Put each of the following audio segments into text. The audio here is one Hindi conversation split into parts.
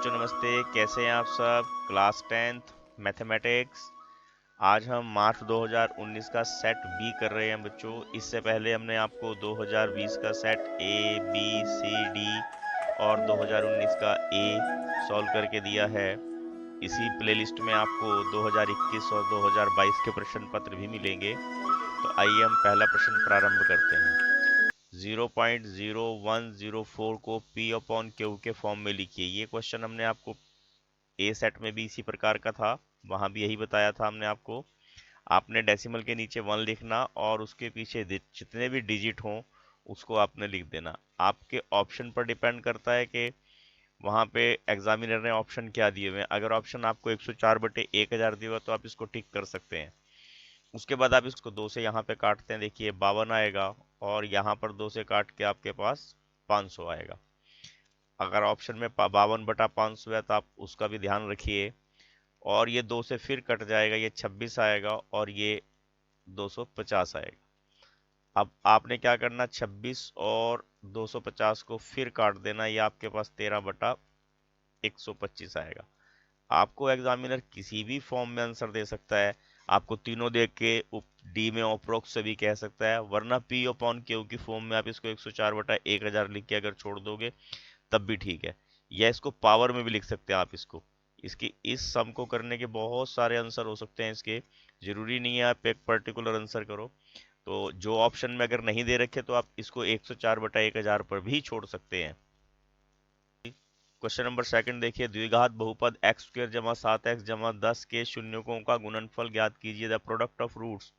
बच्चों नमस्ते, कैसे हैं आप सब। Class 10th mathematics. आज हम मार्च 2019 का सेट बी कर रहे हैं बच्चों। इससे पहले हमने आपको 2020 का set A B C D और 2019 का ए सॉल्व करके दिया है। इसी प्लेलिस्ट में आपको 2021 और 2022 के प्रश्न पत्र भी मिलेंगे। तो आइए हम पहला प्रश्न प्रारंभ करते हैं। 0.0104 को P अपॉन क्यू के फॉर्म में लिखिए। ये क्वेश्चन हमने आपको ए सेट में भी इसी प्रकार का था, वहां भी यही बताया था हमने आपको। आपने डेसिमल के नीचे 1 लिखना और उसके पीछे जितने भी डिजिट हों उसको आपने लिख देना। आपके ऑप्शन पर डिपेंड करता है कि वहां पे एग्जामिनर ने ऑप्शन क्या दिए हुए हैं। अगर ऑप्शन आपको 104/1000 दिया हुआ तो आप इसको टिक कर सकते हैं। उसके बाद आप इसको 2 से यहाँ पे काटते हैं, देखिए 52 आएगा और यहाँ पर 2 से काट के आपके पास 500 आएगा। अगर ऑप्शन में 52/500 है तो आप उसका भी ध्यान रखिए। और ये 2 से फिर कट जाएगा, ये 26 आएगा और ये 250 आएगा। अब आपने क्या करना, 26 और 250 को फिर काट देना, ये आपके पास 13/125 आएगा। आपको एग्जामिनर किसी भी फॉर्म में आंसर दे सकता है। आपको तीनों देख के डी में अप्रोक्स से भी कह सकता है, वरना पी अपॉन क्यू की फॉर्म में आप इसको 104/1000 लिख के अगर छोड़ दोगे तब भी ठीक है। या इसको पावर में भी लिख सकते हैं आप इसको। इसकी इस सम को करने के बहुत सारे आंसर हो सकते हैं इसके, जरूरी नहीं है आप एक पर्टिकुलर आंसर करो। तो जो ऑप्शन में अगर नहीं दे रखे तो आप इसको 104/1000 पर भी छोड़ सकते हैं। क्वेश्चन नंबर सेकंड देखिए, द्विघात बहुपद x² जमा 7x जमा 10 के शून्यकों का गुणनफल ज्ञात कीजिए, द प्रोडक्ट ऑफ रूट्स।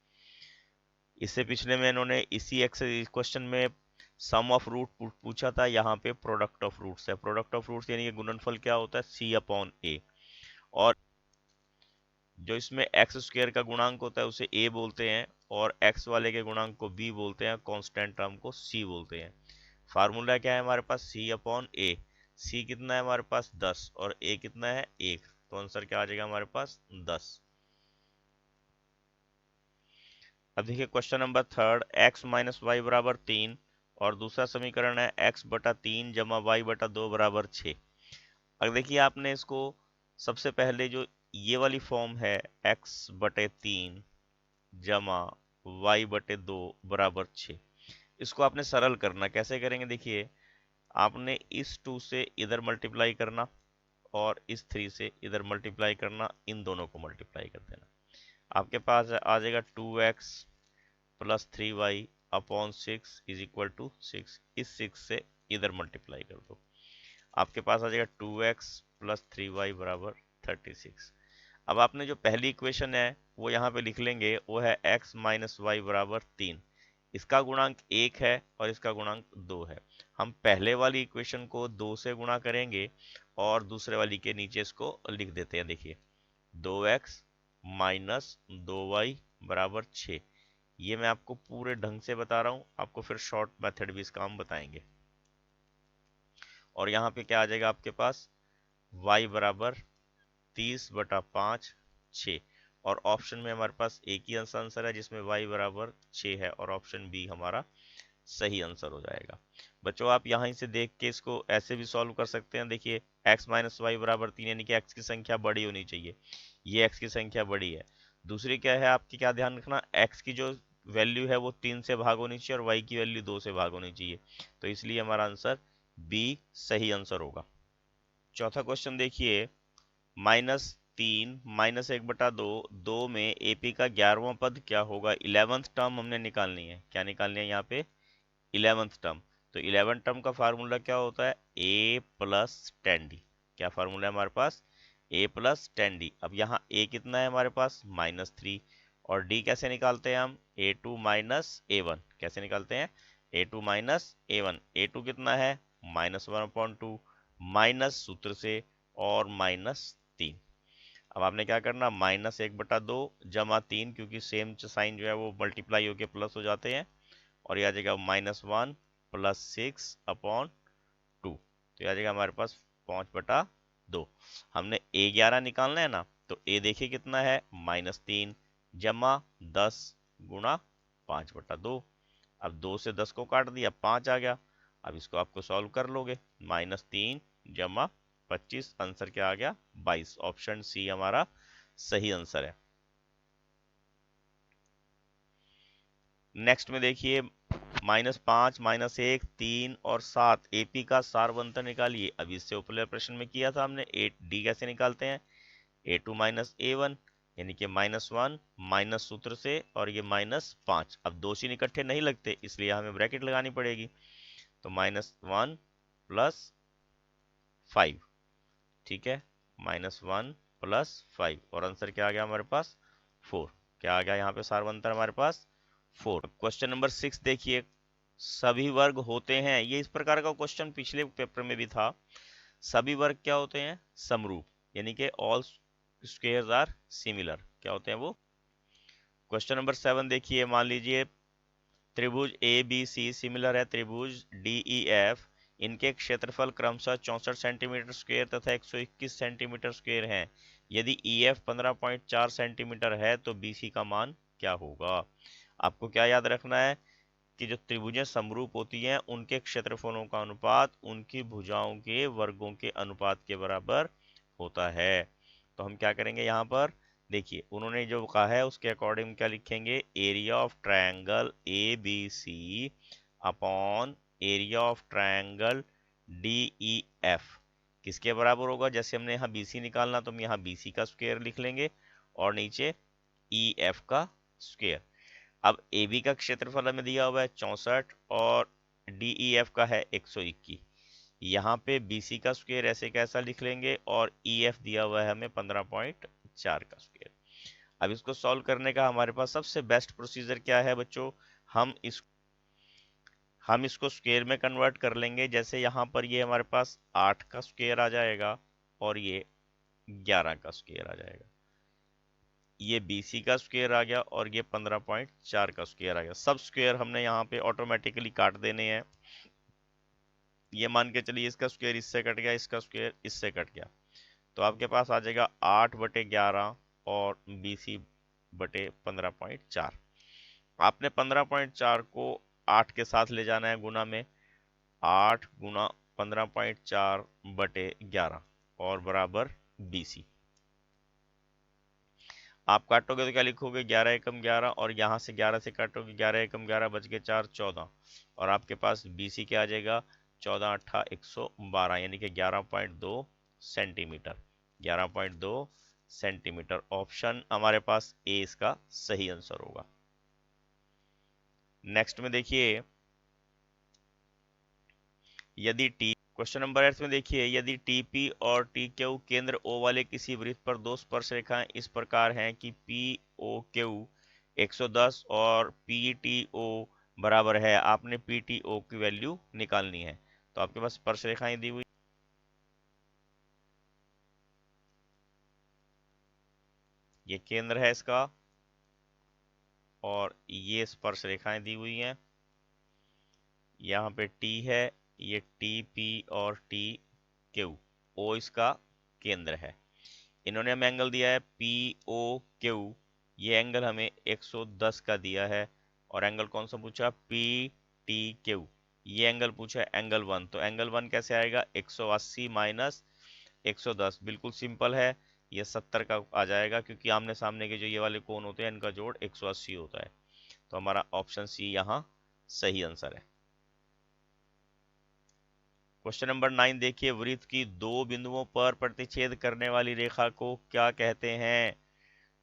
इससे पिछले में इन्होंने इसी क्वेश्चन में सम ऑफ रूट पूछा था, यहाँ पे प्रोडक्ट ऑफ रूट्स है। प्रोडक्ट ऑफ रूट्स यानी कि गुणनफल क्या होता है, c/a। और जो इसमें x² का गुणांक होता है उसे a बोलते हैं और x वाले के गुणांक को b बोलते हैं, कांस्टेंट टर्म को c बोलते हैं। फार्मूला क्या है हमारे पास, c/a। c कितना है हमारे पास 10 और a कितना है 1, तो आंसर क्या आ जाएगा हमारे पास 10। अब देखिए क्वेश्चन नंबर थर्ड, x माइनस वाई बराबर 3 और दूसरा समीकरण है x/3 जमा y/2 बराबर 6। अब देखिए आपने इसको सबसे पहले जो ये वाली फॉर्म है x/3 जमा y/2 बराबर 6, इसको आपने सरल करना। कैसे करेंगे, देखिए आपने इस 2 से इधर मल्टीप्लाई करना और इस 3 से इधर मल्टीप्लाई करना, इन दोनों को मल्टीप्लाई कर देना। आपके पास आ जाएगा 2x plus 3y upon 6 is equal to 6। इस 6 से इधर मल्टीप्लाई कर दो, आपके पास आ जाएगा 2x प्लस 3y बराबर 36। अब आपने जो पहली इक्वेशन है वो यहाँ पे लिख लेंगे, वो है x माइनस वाई बराबर 3। इसका गुणांक 1 है और इसका गुणांक 2 है। हम पहले वाली इक्वेशन को 2 से गुणा करेंगे और दूसरे वाली के नीचे इसको लिख देते हैं। देखिए 2x माइनस 2y बराबर 6। ये मैं आपको पूरे ढंग से बता रहा हूँ, आपको फिर शॉर्ट मेथड भी इसका हम बताएंगे। और यहाँ पे क्या आ जाएगा आपके पास, y बराबर 30/5 6। और ऑप्शन में हमारे पास एक ही आंसर है जिसमें y बराबर 6 है और ऑप्शन बी हमारा सही आंसर हो जाएगा। बच्चों आप यहाँ से देख के इसको ऐसे भी सॉल्व कर सकते हैं। देखिए x माइनस वाई बराबर 3 यानी कि x की संख्या बड़ी होनी चाहिए, ये x की संख्या बड़ी है। दूसरी क्या है आपकी, क्या ध्यान रखना, x की जो वैल्यू है वो 3 से भाग होनी चाहिए और y की वैल्यू 2 से भाग होनी चाहिए। तो इसलिए हमारा आंसर बी सही आंसर होगा। चौथा क्वेश्चन देखिए, -3 -1/2 2 में AP का 11वां पद क्या होगा। 11th टर्म हमने निकालनी है। क्या निकालनी है यहाँ पे, 11th टर्म। तो 11th टर्म का फार्मूला क्या होता है, a प्लस 10d। क्या फार्मूला है हमारे पास, a प्लस 10d। अब यहाँ a कितना है हमारे पास -3 और d कैसे निकालते हैं हम, a2 माइनस a1। कैसे निकालते हैं, a2 माइनस a1। a2 कितना है -1/2 माइनस सूत्र से और -3। अब आपने क्या करना, -1/2 जमा 3, क्योंकि सेम साइन जो है वो मल्टीप्लाई होके प्लस हो जाते हैं, और यह आ जाएगा -1 प्लस 6/2। तो यह आ जाएगा हमारे पास 5/2। हमने a11 निकालना है ना, तो a देखिए कितना है -3 जमा 10 गुणा 5/2। अब 2 से 10 को काट दिया, 5 आ गया। अब इसको आपको सॉल्व कर लोगे, -3 जमा 25, आंसर क्या आ गया 22। ऑप्शन सी हमारा सही आंसर है। नेक्स्ट में देखिए -5, -1, 3 और 7 एपी का सारवंतर निकालिए। अभी इससे ऊपर प्रश्न में किया था हमने। 8D कैसे निकालते हैं, A2 माइनस A1 यानी कि -1 माइनस सूत्र से और ये -5। अब दो सीन इकट्ठे नहीं लगते इसलिए हमें ब्रैकेट लगानी पड़ेगी। तो -1 + 5, ठीक है, -1 + 5 और आंसर क्या आ गया हमारे पास 4। क्या आ गया यहाँ पे सारवंतर हमारे पास 4। क्वेश्चन नंबर 6 देखिए, सभी वर्ग होते हैं, ये इस प्रकार का क्वेश्चन पिछले पेपर में भी था। सभी वर्ग क्या होते हैं, समरूप, यानी कि ऑल स्क्वायर्स आर सिमिलर। क्या होते हैं वो। क्वेश्चन नंबर 7 देखिए, मान लीजिए त्रिभुज ए बी सी सिमिलर है त्रिभुज डी ई एफ, इनके क्षेत्रफल क्रमशः 64 सेंटीमीटर स्क्वायर तथा 121 सेंटीमीटर स्क्वायर हैं। यदि ई एफ 15.4 सेंटीमीटर है तो बी सी का मान क्या होगा। आपको क्या याद रखना है कि जो त्रिभुजें समरूप होती हैं उनके क्षेत्रफलों का अनुपात उनकी भुजाओं के वर्गों के अनुपात के बराबर होता है। तो हम क्या करेंगे यहाँ पर, देखिए उन्होंने जो कहा है उसके अकॉर्डिंग क्या लिखेंगे, area of triangle A B C upon area of triangle D E F किसके बराबर होगा। जैसे हमने यहाँ BC निकालना तो हम यहाँ BC का स्क्वायर लिख लेंगे और नीचे EF का स्क्वायर। अब AB का क्षेत्रफल हमें दिया हुआ है 64 और DEF का है 121। यहाँ पे BC का स्क्वायर ऐसे कैसा लिख लेंगे और EF दिया हुआ है हमें 15.4 का स्क्वायर। अब इसको सॉल्व करने का हमारे पास सबसे बेस्ट प्रोसीजर क्या है बच्चों, हम इसको स्क्वायर में कन्वर्ट कर लेंगे। जैसे यहाँ पर ये हमारे पास 8 का स्क्वायर आ जाएगा और ये 11 का स्क्वायर आ जाएगा। ये BC का स्क्वायर आ गया और ये 15.4 का स्क्वायर आ गया। सब स्क्वायर हमने यहाँ पे ऑटोमेटिकली काट देने हैं। ये मान के चलिए इसका स्क्वायर इससे कट गया, इसका स्क्वायर इससे कट गया, तो आपके पास आ जाएगा 8/11 और BC/15.4। आपने 15.4 को 8 के साथ ले जाना है गुना में, 8 गुना 15.4/11 और बराबर BC। आप काटोगे तो क्या लिखोगे, 11 एकम 11 और यहाँ से 11 से काटोगे 11 एकम 11 बच के 4 14 और आपके पास BC क्या आ जाएगा 14 8 112 यानी कि 11.2 सेंटीमीटर। 11.2 सेंटीमीटर। ऑप्शन हमारे पास ए इसका सही आंसर होगा। नेक्स्ट में देखिए, यदि टी क्वेश्चन नंबर 8 में देखिए, यदि TP और TQ केंद्र O वाले किसी वृत्त पर दो स्पर्श रेखाएं इस प्रकार हैं कि POQ 110 और PTO बराबर है, आपने PTO की वैल्यू निकालनी है। तो आपके पास स्पर्श रेखाएं दी हुई, ये केंद्र है इसका और ये स्पर्श रेखाएं दी हुई हैं। यहाँ पे T है, ये TP और TQ, O इसका केंद्र है। इन्होंने हमें एंगल दिया है POQ, ये एंगल हमें 110 का दिया है और एंगल कौन सा पूछा PTQ, ये एंगल पूछा है एंगल 1। तो एंगल 1 कैसे आएगा, 180 माइनस 110, बिल्कुल सिंपल है, ये 70 का आ जाएगा क्योंकि आमने सामने के जो ये वाले कोण होते हैं इनका जोड़ 180 होता है। तो हमारा ऑप्शन सी यहाँ सही आंसर है। क्वेश्चन नंबर 9 देखिए, वृत्त की दो बिंदुओं पर प्रतिच्छेद करने वाली रेखा को क्या कहते हैं।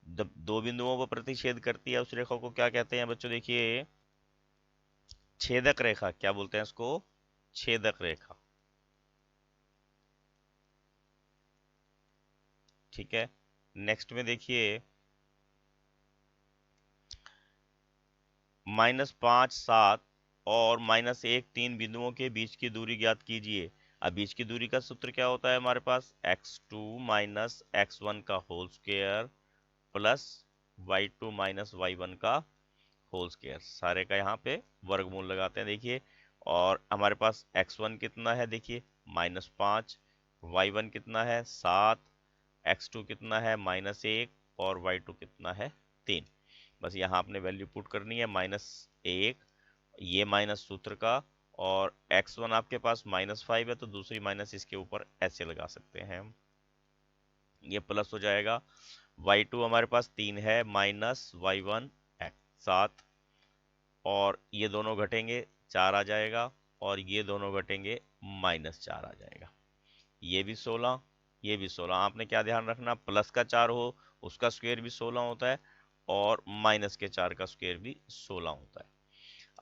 दो बिंदुओं पर प्रतिच्छेद करती है उस रेखा को क्या कहते हैं बच्चों, देखिए छेदक रेखा। क्या बोलते हैं इसको, छेदक रेखा। ठीक है। नेक्स्ट में देखिए, -5 7 और -1 3 बिंदुओं के बीच की दूरी ज्ञात कीजिए। अब बीच की दूरी का सूत्र क्या होता है हमारे पास, x2 माइनस x1 का whole square plus y2 minus y1 का होल स्क्वायर। सारे का यहाँ पे वर्गमूल लगाते हैं देखिए। और हमारे पास x1 कितना है, देखिए -5, y1 कितना है 7, x2 कितना है -1 और y2 कितना है 3। बस यहाँ आपने वैल्यू पुट करनी है, -1 ये माइनस सूत्र का और x1 आपके पास -5 है तो दूसरी माइनस इसके ऊपर ऐसे लगा सकते हैं हम, ये प्लस हो जाएगा। y2 हमारे पास 3 है माइनस y1 7, और ये दोनों घटेंगे 4 आ जाएगा, और ये दोनों घटेंगे -4 आ जाएगा। ये भी 16, ये भी 16। आपने क्या ध्यान रखना, प्लस का 4 हो उसका स्क्वायर भी 16 होता है, और माइनस के 4 का स्क्वायर भी 16 होता है।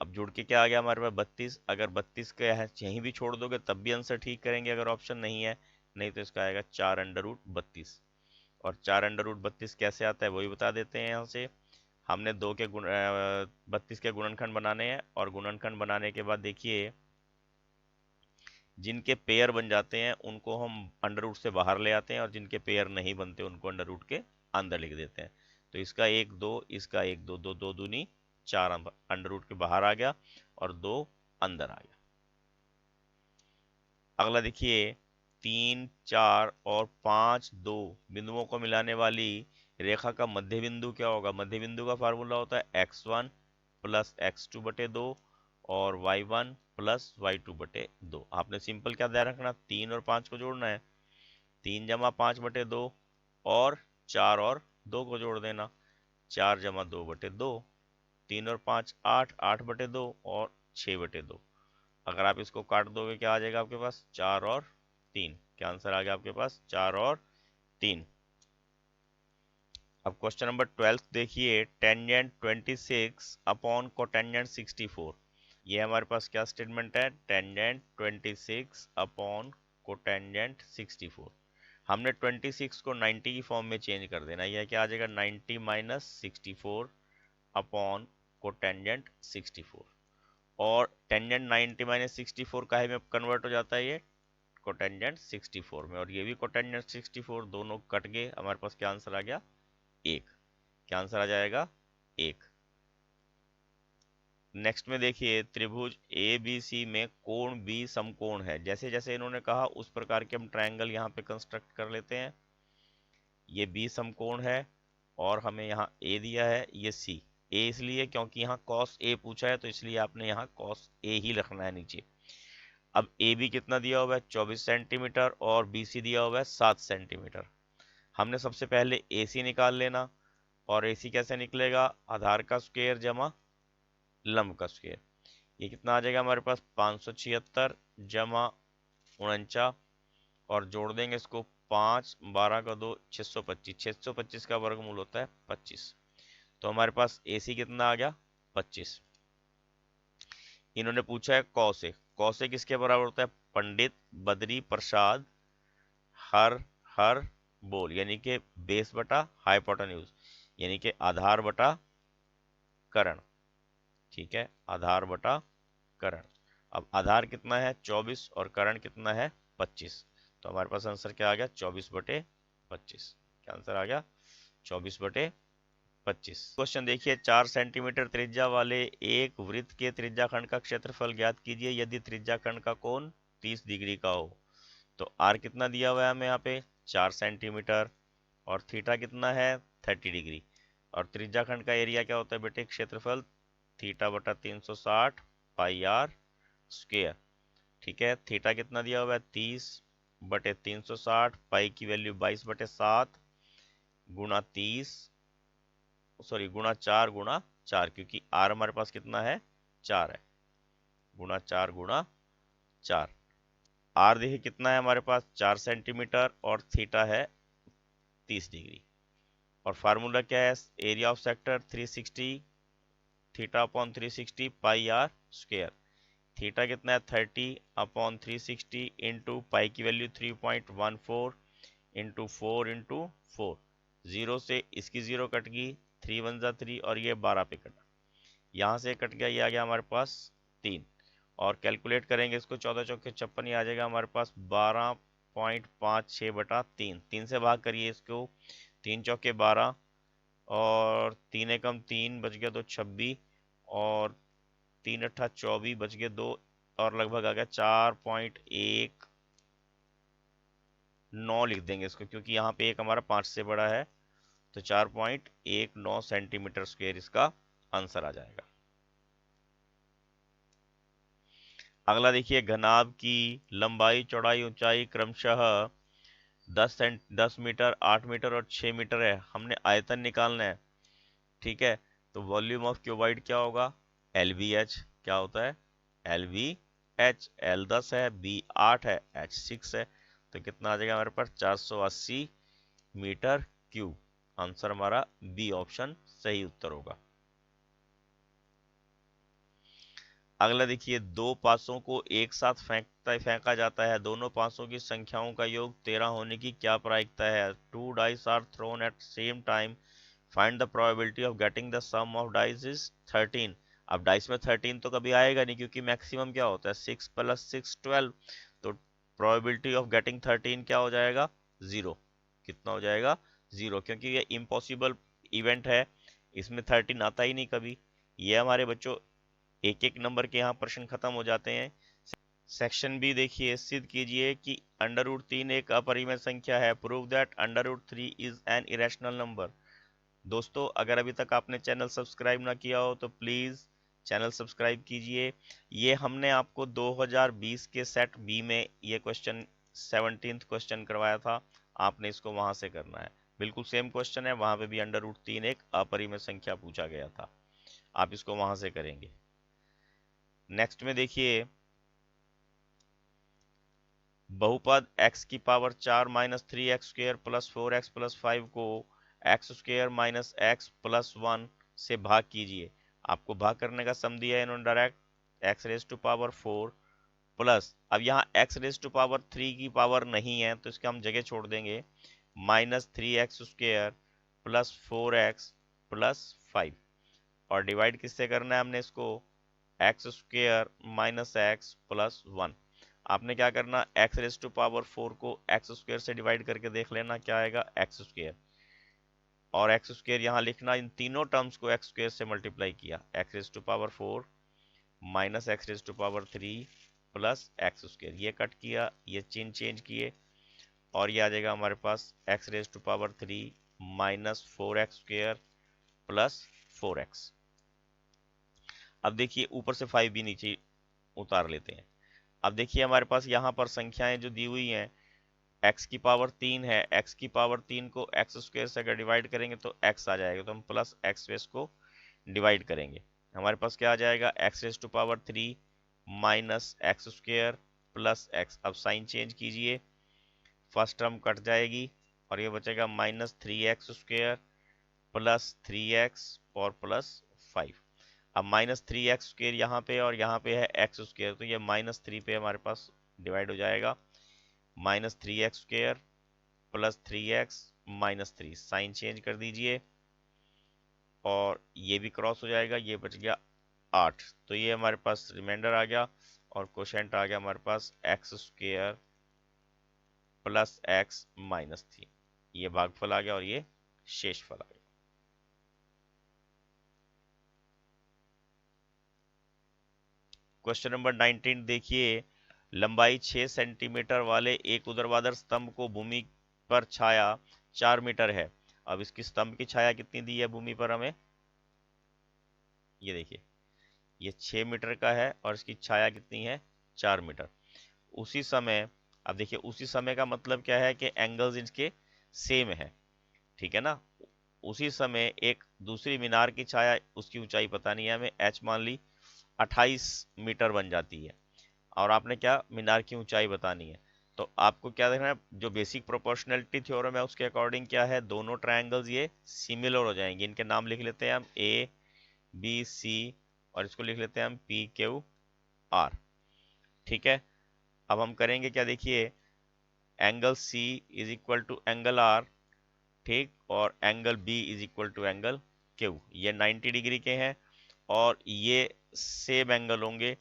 अब जुड़ के क्या आ गया हमारे पास 32। अगर 32 के यहीं भी छोड़ दोगे तब भी आंसर ठीक करेंगे अगर ऑप्शन नहीं है, नहीं तो इसका आएगा 4√32। और 4√32 कैसे आता है वही बता देते हैं यहाँ से। हमने 32 के गुणनखंड बनाने हैं, और गुणनखंड बनाने के बाद देखिए जिनके पेयर बन जाते हैं उनको हम अंडर रूट से बाहर ले आते हैं, और जिनके पेयर नहीं बनते उनको अंडर रूट के अंदर लिख देते हैं। तो इसका 1 2, इसका 1 2, 2 2 दूनी 4 अंडर रूट के बाहर आ गया, और 2 अंदर आ गया। अगला देखिए 3 4 और 5 2 बिंदुओं को मिलाने वाली रेखा का मध्य बिंदु क्या होगा। मध्य बिंदु का फार्मूला होता है x1 प्लस x2/2 और y1 प्लस y2/2। आपने सिंपल क्या ध्यान रखना, 3 और 5 को जोड़ना है, 3 जमा 5/2, और 4 और 2 को जोड़ देना, 4 जमा 2/2, 3 और 5 8, 8/2 और 6/2। अगर आप इसको काट दोगे क्या आ जाएगा आपके पास, 4 और 3। क्या आंसर आ गया आपके पास, 4 और 3। अब क्वेश्चन नंबर 12 देखिए, टेंजेंट 26 अपॉन कोटेंजेंट 64। ये हमारे पास क्या स्टेटमेंट है, टेंजेंट 26 अपॉन कोटेंजेंट 64। हमने 26 को 90 की फॉर्म में चेंज कर देना, यह क्या आ जाएगा 90 माइनस 64 अपॉन कोटेंजेंट 64। और टेंजेंट 90 माइनस 64 काहे में कन्वर्ट हो जाता है, ये कोटेंजेंट 64 में, और ये भी कोटेंजेंट 64, दोनों कट गए, हमारे पास क्या आंसर आ गया 1। क्या आंसर आ जाएगा 1। नेक्स्ट में देखिए, त्रिभुज ए बी सी में कोण बी समकोण है। जैसे जैसे इन्होंने कहा उस प्रकार के हम ट्रायंगल यहाँ पे कंस्ट्रक्ट कर लेते हैं। ये बी समकोण है, और हमें यहाँ ए दिया है, ये सी। ए इसलिए क्योंकि यहाँ कॉस ए पूछा है, तो इसलिए आपने यहाँ कॉस ए ही रखना है नीचे। अब ए बी कितना दिया हुआ है 24 सेंटीमीटर, और बी सी दिया हुआ है 7 सेंटीमीटर। हमने सबसे पहले ए सी निकाल लेना, और ए सी कैसे निकलेगा, आधार का स्क्वायर जमा लंब का स्क्वायर। ये कितना आ जाएगा हमारे पास 576 जमा 49, और जोड़ देंगे इसको 5 12 का 2 625, 625 का वर्गमूल होता है 25। तो हमारे पास AC कितना आ गया 25। इन्होंने पूछा है कौशिक, कौशिक किसके बराबर होता है, पंडित बद्री प्रसाद हर हर बोल, यानी कि बेस बटा हाइपोटेन्यूज, यानी कि आधार बटा कर्ण। ठीक है, आधार बटा कर्ण। अब आधार कितना है 24, और कर्ण कितना है 25। तो हमारे पास आंसर क्या आ गया 24/25। क्या आंसर आ गया 24/25। क्वेश्चन देखिए, 4 सेंटीमीटर त्रिज्या वाले एक वृत्त के त्रिज्याखंड का क्षेत्रफल ज्ञात कीजिए यदि त्रिज्याखंड का कोण 30 डिग्री का हो। तो आर कितना दिया हुआ है हमें यहाँ पे 4 सेंटीमीटर, और थीटा कितना है 30 डिग्री, और त्रिज्याखंड का एरिया क्या होता है बेटे, क्षेत्रफल थीटा बटा 360 पाई आर स्क्वायर। ठीक है, थीटा कितना दिया हुआ है 30/360, पाई की वैल्यू 22/7 गुणा 30, सॉरी गुणा 4 गुणा 4, क्योंकि आर हमारे पास कितना है 4 है, गुणा 4 गुणा 4। आर देखिए कितना है हमारे पास 4 सेंटीमीटर, और थीटा है 30 डिग्री। और फार्मूला क्या है, area of sector 360 theta upon 360 pi r square. Theta कितना है 30/360 इंटू पाई की वैल्यू 3.14 इंटू 4 इंटू 4। 0 से इसकी 0 कट गई, 3 1 जा 3, और ये 12 पे कटा, यहाँ से कट गया, ये आ गया हमारे पास 3। और कैलकुलेट करेंगे इसको 14 चौके 56, ये आ जाएगा हमारे पास 12.56/3। 3 से भाग करिए इसको, 3 चौके 12, और 3 एकम 3 बच गया तो 26, और 3 अट्ठा 24 बच गए 2, और लगभग आ गया 4.19 लिख देंगे इसको, क्योंकि यहाँ पे एक हमारा 5 से बड़ा है, तो 4.19 सेंटीमीटर स्क्वायर इसका आंसर आ जाएगा। अगला देखिए, घनाभ की लंबाई चौड़ाई ऊंचाई क्रमशः 10 मीटर, 8 मीटर और 6 मीटर है। हमने आयतन निकालना है, ठीक है। तो वॉल्यूम ऑफ क्यूबाइड क्या होगा, एल बी एच। क्या होता है, एल बी एच। एल 10 है, बी 8 है, एच 6 है। तो कितना आ जाएगा हमारे पास, 480 मीटर क्यूब। आंसर हमारा बी ऑप्शन सही उत्तर होगा। अगला देखिए, दो पासों को एक साथ फेंका जाता है, दोनों पासों की संख्याओं का योग 13 होने की क्या प्रायिकता है। Two dice are thrown at same time, find the probability of getting the sum of dice is 13। अब डाइस में 13 तो कभी आएगा नहीं, क्योंकि मैक्सिमम क्या होता है, 6 + 6 12। तो प्रोबेबिलिटी ऑफ गेटिंग 13 क्या हो जाएगा, जीरो। कितना हो जाएगा, जीरो, क्योंकि ये इम्पॉसिबल इवेंट है, इसमें 13 आता ही नहीं कभी। ये हमारे बच्चों एक एक नंबर के यहाँ प्रश्न खत्म हो जाते हैं। सेक्शन बी देखिए, सिद्ध कीजिए कि √3 एक अपरिमेय संख्या है। Prove that √3 is an irrational number. दोस्तों, अगर अभी तक आपने चैनल सब्सक्राइब ना किया हो तो प्लीज़ चैनल सब्सक्राइब कीजिए। ये हमने आपको 2020 के सेट बी में ये क्वेश्चन 17th क्वेश्चन करवाया था, आपने इसको वहां से करना है। बिल्कुल सेम क्वेश्चन है, वहां पे भी √3 एक अपरिमेय संख्या पूछा गया था, आप इसको वहां से करेंगे। नेक्स्ट में देखिए, बहुपद x की पावर 4 - 3x² + 4x + 5 को x² - x + 1 से भाग कीजिए। आपको भाग करने का सम दिया है इन्होंने डायरेक्ट, x⁴ प्लस, अब यहाँ x⁴ की पावर नहीं है तो इसका हम जगह छोड़ देंगे, -3x² + 4x + 5। और डिवाइड किससे करना है हमने इसको, x² - x + 1। आपने क्या करना, x⁴ को x² से डिवाइड करके देख लेना क्या आएगा, x²। और x² यहाँ लिखना, इन तीनों टर्म्स को x² से मल्टीप्लाई किया, x⁴ -x⁴ प्लस x², ये कट किया, ये चिन्ह चेंज किए, और ये आ जाएगा हमारे पास x⁴ -4x² प्लस 4x। अब देखिए, ऊपर से 5 भी नीचे उतार लेते हैं। अब देखिए, हमारे पास यहाँ पर संख्याएं जो दी हुई हैं, x की पावर 3 है, x की पावर 3 को x² से अगर डिवाइड करेंगे तो x आ जाएगा, तो हम प्लस x² को डिवाइड करेंगे, हमारे पास क्या आ जाएगा, x⁴ minus x² plus x। अब साइन चेंज कीजिए, फर्स्ट टर्म कट जाएगी और ये बचेगा -3x² प्लस 3x और प्लस 5। अब -3x² यहाँ पे और यहाँ पे है x², तो ये -3 पे हमारे पास डिवाइड हो जाएगा, -3x² plus 3x -3। Sign change कर दीजिए और ये भी क्रॉस हो जाएगा, ये बच गया 8। तो ये हमारे पास रिमाइंडर आ गया और क्वोशेंट आ गया हमारे पास x² प्लस x -3। ये भागफल आ गया और ये शेषफल आ गया। क्वेश्चन नंबर 19 देखिए, लंबाई 6 सेंटीमीटर वाले एक ऊर्ध्वाधर स्तंभ को भूमि पर छाया 4 मीटर है। अब इसकी स्तंभ की छाया कितनी दी है भूमि पर हमें, ये देखिए, ये 6 मीटर का है और इसकी छाया कितनी है, 4 मीटर। उसी समय, अब देखिए उसी समय का मतलब क्या है कि एंगल्स इनके सेम है, ठीक है ना। उसी समय एक दूसरी मीनार की छाया, उसकी ऊंचाई पता नहीं है हमें, h मान ली 28 मीटर बन जाती है, और आपने क्या, मीनार की ऊंचाई बतानी है। तो आपको क्या देखना है, जो बेसिक प्रोपोर्शनलिटी थ्योरम है उसके अकॉर्डिंग क्या है, दोनों ट्रायंगल्स ये सिमिलर हो जाएंगे। इनके नाम लिख लेते हैं हम ए बी सी, और इसको लिख लेते हैं हम पी क्यू आर, ठीक है। अब हम करेंगे क्या, देखिए, angle C is equal to angle R, ठीक, और angle B is equal to angle Q. ये 90 डिग्री के हैं और ये सेम एंगल होंगे,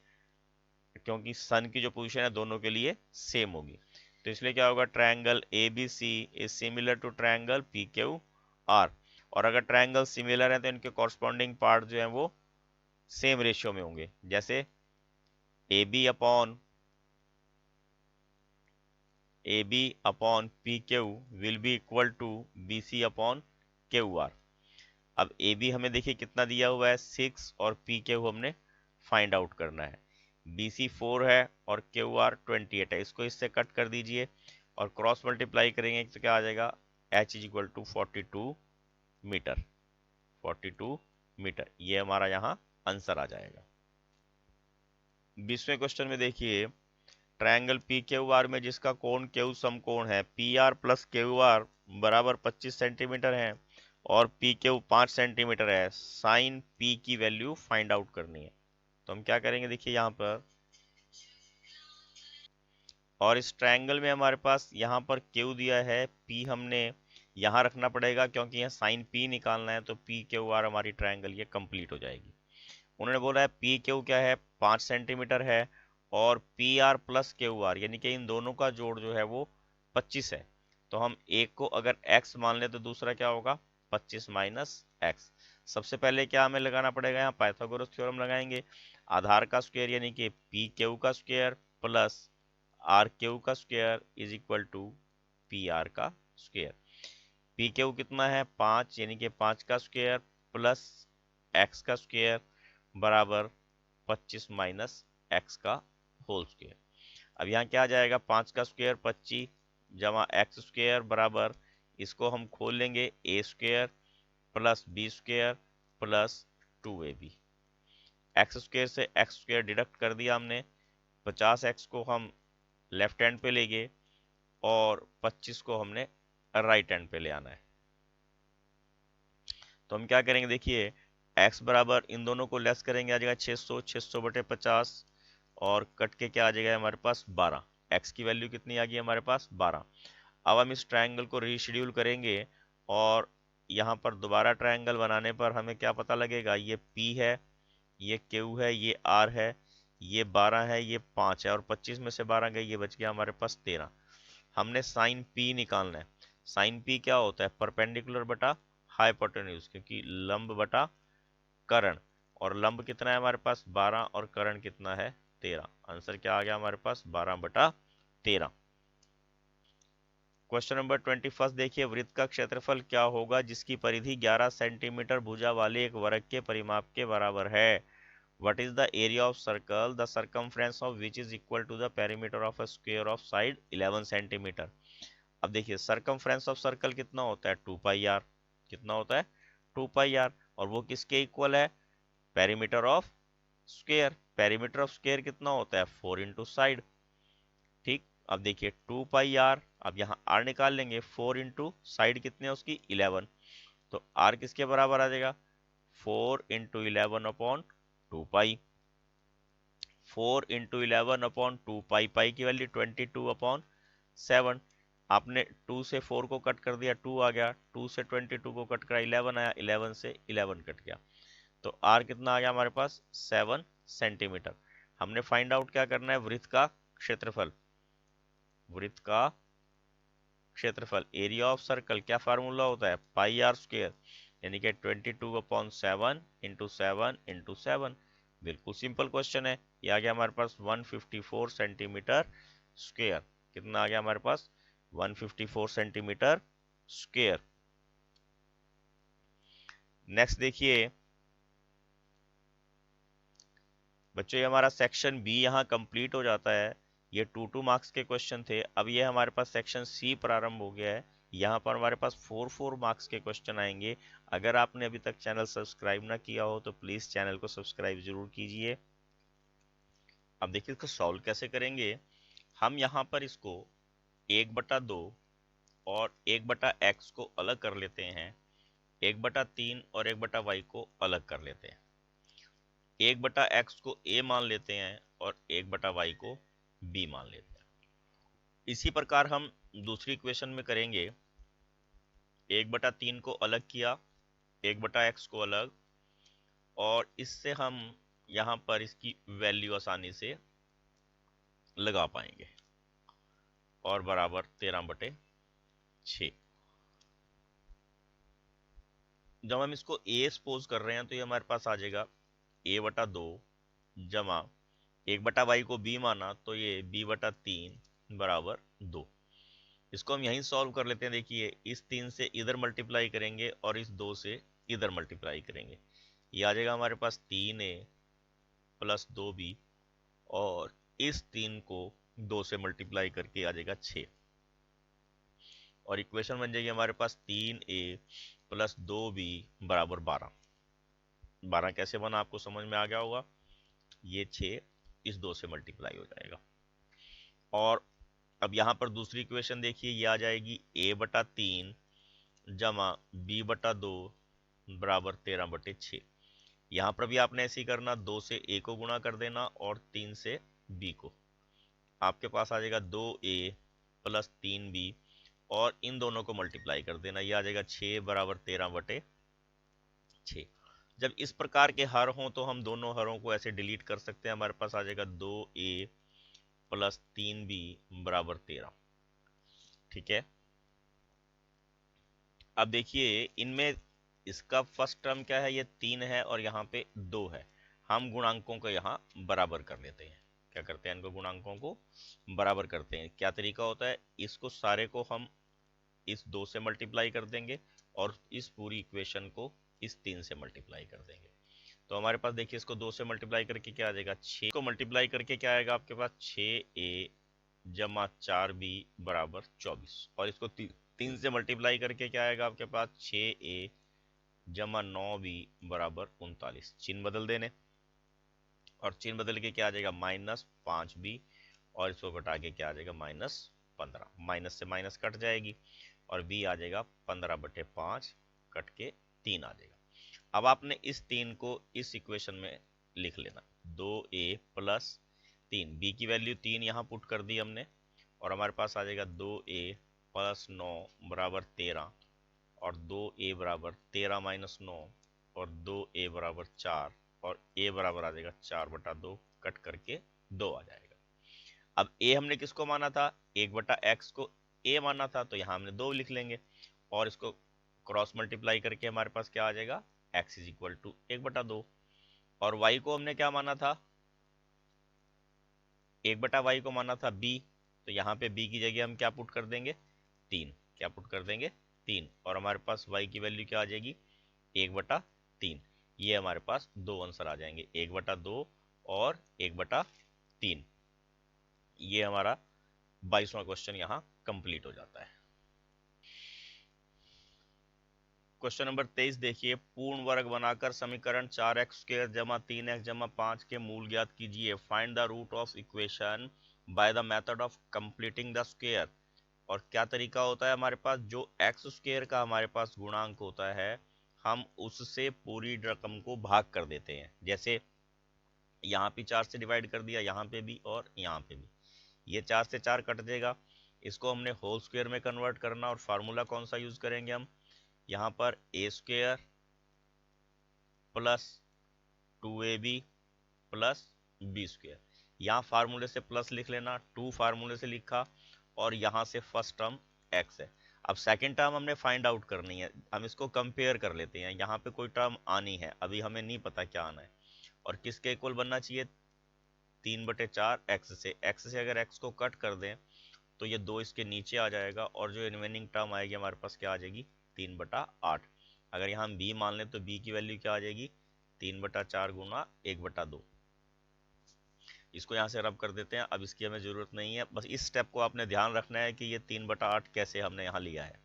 क्योंकि सन की जो पोजीशन है दोनों के लिए सेम होगी। तो इसलिए क्या होगा, triangle A B C is similar to triangle P Q R. और अगर ट्रायंगल सिमिलर है तो इनके कॉरस्पॉन्डिंग पार्ट जो है वो सेम रेशियो में होंगे, जैसे A B upon P Q will be equal to B C upon Q R. अब ए बी हमें देखिए कितना दिया हुआ है, 6, और पी क्यू हमने फाइंड आउट करना है। BC 4 है और QR 28 है, इसको इससे कट कर दीजिए और क्रॉस मल्टीप्लाई करेंगे तो क्या आ जाएगा, H is equal to 42 metre. 42 metre, ये हमारा यहाँ आंसर आ जाएगा। 20वें क्वेश्चन में देखिए, ट्रायंगल PQR में जिसका कोण क्यू समकोण है, PR प्लस QR बराबर 25 सेंटीमीटर है और PQ 5 सेंटीमीटर है, साइन P की वैल्यू फाइंड आउट करनी है। तो हम क्या करेंगे, देखिए यहाँ पर, और इस ट्रायंगल में हमारे पास यहाँ पर Q दिया है, P हमने यहाँ रखना पड़ेगा क्योंकि यहाँ साइन P निकालना है, तो PQR हमारी ट्रायंगल ये कंप्लीट हो जाएगी। उन्होंने बोला है PQ क्या है, 5 सेंटीमीटर है और PR प्लस QR यानी कि इन दोनों का जोड़ जो है वो 25 है। तो हम एक को अगर x मान ले तो दूसरा क्या होगा, 25 माइनस एक्स। सबसे पहले क्या हमें लगाना पड़ेगा, यहाँ पाइथागोरस थ्योरम लगाएंगे। आधार का स्क्वायर यानी कि PQ का स्क्वायर प्लस RQ का square is equal to PR का स्क्वायर। PQ कितना है, 5 यानी कि 5 का स्क्वायर प्लस x का स्क्वायर बराबर 25 माइनस एक्स का होल स्क्वायर। अब यहाँ क्या आ जाएगा, 5 का स्क्वायर 25 जमा एक्स स्क्वायर बराबर, इसको हम खोल लेंगे A square plus B square plus 2ab। X square से एक्स स्क्वायर डिडक्ट कर दिया हमने, 50x को हम लेफ्ट हैंड पे ले गए और 25 को हमने राइट हैंड पे ले आना है। तो हम क्या करेंगे, देखिए x बराबर इन दोनों को लेस करेंगे, आ जाएगा 600 बटे 50 और कट के क्या आ जाएगा हमारे पास 12। x की वैल्यू कितनी आ गई हमारे पास 12। अब हम इस ट्रायंगल को रीशेड्यूल करेंगे और यहाँ पर दोबारा ट्रायंगल बनाने पर हमें क्या पता लगेगा, ये P है, ये Q है, ये R है, ये 12 है, ये 5 है और 25 में से 12 गई, ये बच गया हमारे पास 13। हमने साइन P निकालना है। साइन P क्या होता है, परपेंडिकुलर बटा हाइपोटेन्यूज, क्योंकि लंब बटा कर्ण, और लंब कितना है हमारे पास 12 और कर्ण कितना है 13। आंसर क्या आ गया हमारे पास 12/13। क्वेश्चन नंबर 21 देखिए, वृत्त का क्षेत्रफल क्या होगा जिसकी परिधि 11 सेंटीमीटर भुजा वाले एक वर्ग के परिमाप के बराबर है। What is the area of circle the circumference of which is equal to the perimeter of a square of side 11 centimetre. अब देखिए सर्कमफ्रेंस ऑफ सर्कल कितना होता है 2πr, कितना होता है 2πr, और वो किसके इक्वल है, perimeter of square. Perimeter of square कितना होता है 4 इंटू साइड। ठीक, अब देखिए 2πr, अब यहाँ r निकाल लेंगे, 4 इंटू साइड कितने है उसकी 11, तो r किसके बराबर आ जाएगा 4 इंटू 11 अपॉन 2π। 4 इंटू 11 अपॉन 2π, पाई की वैल्यू 22/7। आपने 2 से 4 को कट कर दिया 2 आ गया, 2 से 22 को कट करा 11 आया, 11 से 11 कट गया, तो r कितना आ गया हमारे पास 7 सेंटीमीटर। हमने फाइंड आउट क्या करना है, वृत्त का क्षेत्रफल। वृत्त का क्षेत्रफल, एरिया ऑफ सर्कल, क्या फार्मूला होता है πr स्क्वायर, यानी कि 22/7 इंटू 7 इंटू 7। बिल्कुल सिंपल क्वेश्चन है, ये आ गया हमारे पास 154 सेंटीमीटर स्क्वायर। कितना आ गया हमारे पास 154 सेंटीमीटर स्क्वायर। नेक्स्ट देखिए बच्चों, ये हमारा सेक्शन बी यहाँ कंप्लीट हो जाता है। ये 2 मार्क्स के क्वेश्चन थे। अब ये हमारे पास सेक्शन सी प्रारंभ हो गया है। यहाँ पर हमारे पास 4 मार्क्स के क्वेश्चन आएंगे। अगर आपने अभी तक चैनल सब्सक्राइब ना किया हो तो प्लीज़ चैनल को सब्सक्राइब जरूर कीजिए। अब देखिए इसको सॉल्व कैसे करेंगे। हम यहाँ पर इसको 1/2 और 1/x को अलग कर लेते हैं, 1/3 और 1/y को अलग कर लेते हैं। 1/x को a मान लेते हैं और 1/y को b मान लेते हैं। इसी प्रकार हम दूसरी इक्वेशन में करेंगे। 1/3 को अलग किया, 1/x को अलग, और इससे हम यहाँ पर इसकी वैल्यू आसानी से लगा पाएंगे, और बराबर 13/6। जब हम इसको a सपोज कर रहे हैं तो ये हमारे पास आ जाएगा a/2 जमा 1/y को b माना तो ये b/3 बराबर 2। इसको हम यहीं सॉल्व कर लेते हैं। देखिए इस 3 से इधर मल्टीप्लाई करेंगे और इस 2 से इधर मल्टीप्लाई करेंगे, ये आ जाएगा हमारे पास 3a प्लस 2b और इस 3 को 2 से मल्टीप्लाई करके आ जाएगा 6 और इक्वेशन बन जाएगी हमारे पास 3a प्लस 2b बराबर 12। 12 कैसे बना आपको समझ में आ गया होगा। ये 6 इस 2 से मल्टीप्लाई हो जाएगा। और अब यहाँ पर दूसरी इक्वेशन देखिए, ये आ जाएगी a/3 जमा b/2 बराबर 13/6। यहाँ पर भी आपने ऐसे ही करना, 2 से a को गुणा कर देना और 3 से b को। आपके पास आ जाएगा 2a प्लस 3b और इन दोनों को मल्टीप्लाई कर देना, ये आ जाएगा 6 बराबर 13/6। जब इस प्रकार के हर हों तो हम दोनों हरों को ऐसे डिलीट कर सकते हैं। हमारे पास आ जाएगा 2a प्लस 3b बराबर 13। ठीक है, अब देखिए इनमें इसका फर्स्ट टर्म क्या है, ये 3 है और यहाँ पे 2 है। हम गुणांकों को यहाँ बराबर कर लेते हैं। क्या करते हैं, इनको गुणांकों को बराबर करते हैं। क्या तरीका होता है, इसको सारे को हम इस 2 से मल्टीप्लाई कर देंगे और इस पूरी इक्वेशन को इस 3 से मल्टीप्लाई कर देंगे। तो हमारे पास देखिए इसको 2 से मल्टीप्लाई करके क्या आ जाएगा, 6 को मल्टीप्लाई करके क्या आएगा आपके पास, 6a जमा 4b बराबर 24। और इसको 3 से मल्टीप्लाई करके क्या आएगा आपके पास, 6a जमा 9b बराबर 39। चिन्ह बदल देने और चिन्ह बदल के क्या आ जाएगा, -5b और इसको घटा के क्या आ जाएगा, -15। माइनस से माइनस कट जाएगी और b आ जाएगा 15/5 कट के 3 आ जाएगा। अब आपने इस 3 को इस इक्वेशन में लिख लेना, 2a प्लस 3, b की वैल्यू 3 यहाँ पुट कर दी हमने और हमारे पास आ जाएगा 2a प्लस 9 बराबर 13 और 2a बराबर 13 माइनस 9 और 2a बराबर 4 और a बराबर आ जाएगा 4/2 कट करके 2 आ जाएगा। अब a हमने किसको माना था, 1/x को a माना था, तो यहाँ हमने 2 लिख लेंगे और इसको क्रॉस मल्टीप्लाई करके हमारे पास क्या आ जाएगा, x इज इक्वल टू 1/2। और y को हमने क्या माना था, 1/y को माना था b, तो यहाँ पे b की जगह हम क्या पुट कर देंगे, 3। क्या पुट कर देंगे, 3 और हमारे पास y की वैल्यू क्या आ जाएगी, 1/3। ये हमारे पास दो आंसर आ जाएंगे, 1/2 और 1/3। ये हमारा 22वां क्वेश्चन यहाँ कंप्लीट हो जाता है। क्वेश्चन नंबर 23 देखिए, पूर्ण वर्ग बनाकर समीकरण 4x² जमा 3x जमा 5 के मूल ज्ञात कीजिए। Find the root of equation by the method of completing the square. और क्या तरीका होता है हमारे पास, जो x² का हमारे पास गुणांक होता है हम उससे पूरी रकम को भाग कर देते हैं। जैसे यहाँ पे 4 से डिवाइड कर दिया, यहाँ पे भी और यहाँ पे भी, ये 4 से 4 कट देगा। इसको हमने होल स्क्वायर में कन्वर्ट करना और फार्मूला कौन सा यूज करेंगे हम, यहाँ पर a² plus 2ab plus b²। यहाँ फार्मूले से प्लस लिख लेना, 2 फार्मूले से लिखा और यहाँ से फर्स्ट टर्म x है। अब सेकंड टर्म हमने फाइंड आउट करनी है, हम इसको कंपेयर कर लेते हैं। यहाँ पे कोई टर्म आनी है, अभी हमें नहीं पता क्या आना है और किसके इक्वल बनना चाहिए, 3/4 x से। x से अगर x को कट कर दें तो ये 2 इसके नीचे आ जाएगा और जो रिमेनिंग टर्म आएगी हमारे पास क्या आ जाएगी, 3/8। अगर यहाँ हम b मान लें तो b की वैल्यू क्या आ जाएगी, 3/4 गुना 1/2। इसको यहाँ से रब कर देते हैं, अब इसकी हमें ज़रूरत नहीं है। बस इस स्टेप को आपने ध्यान रखना है कि ये 3/8 कैसे हमने यहाँ लिया है।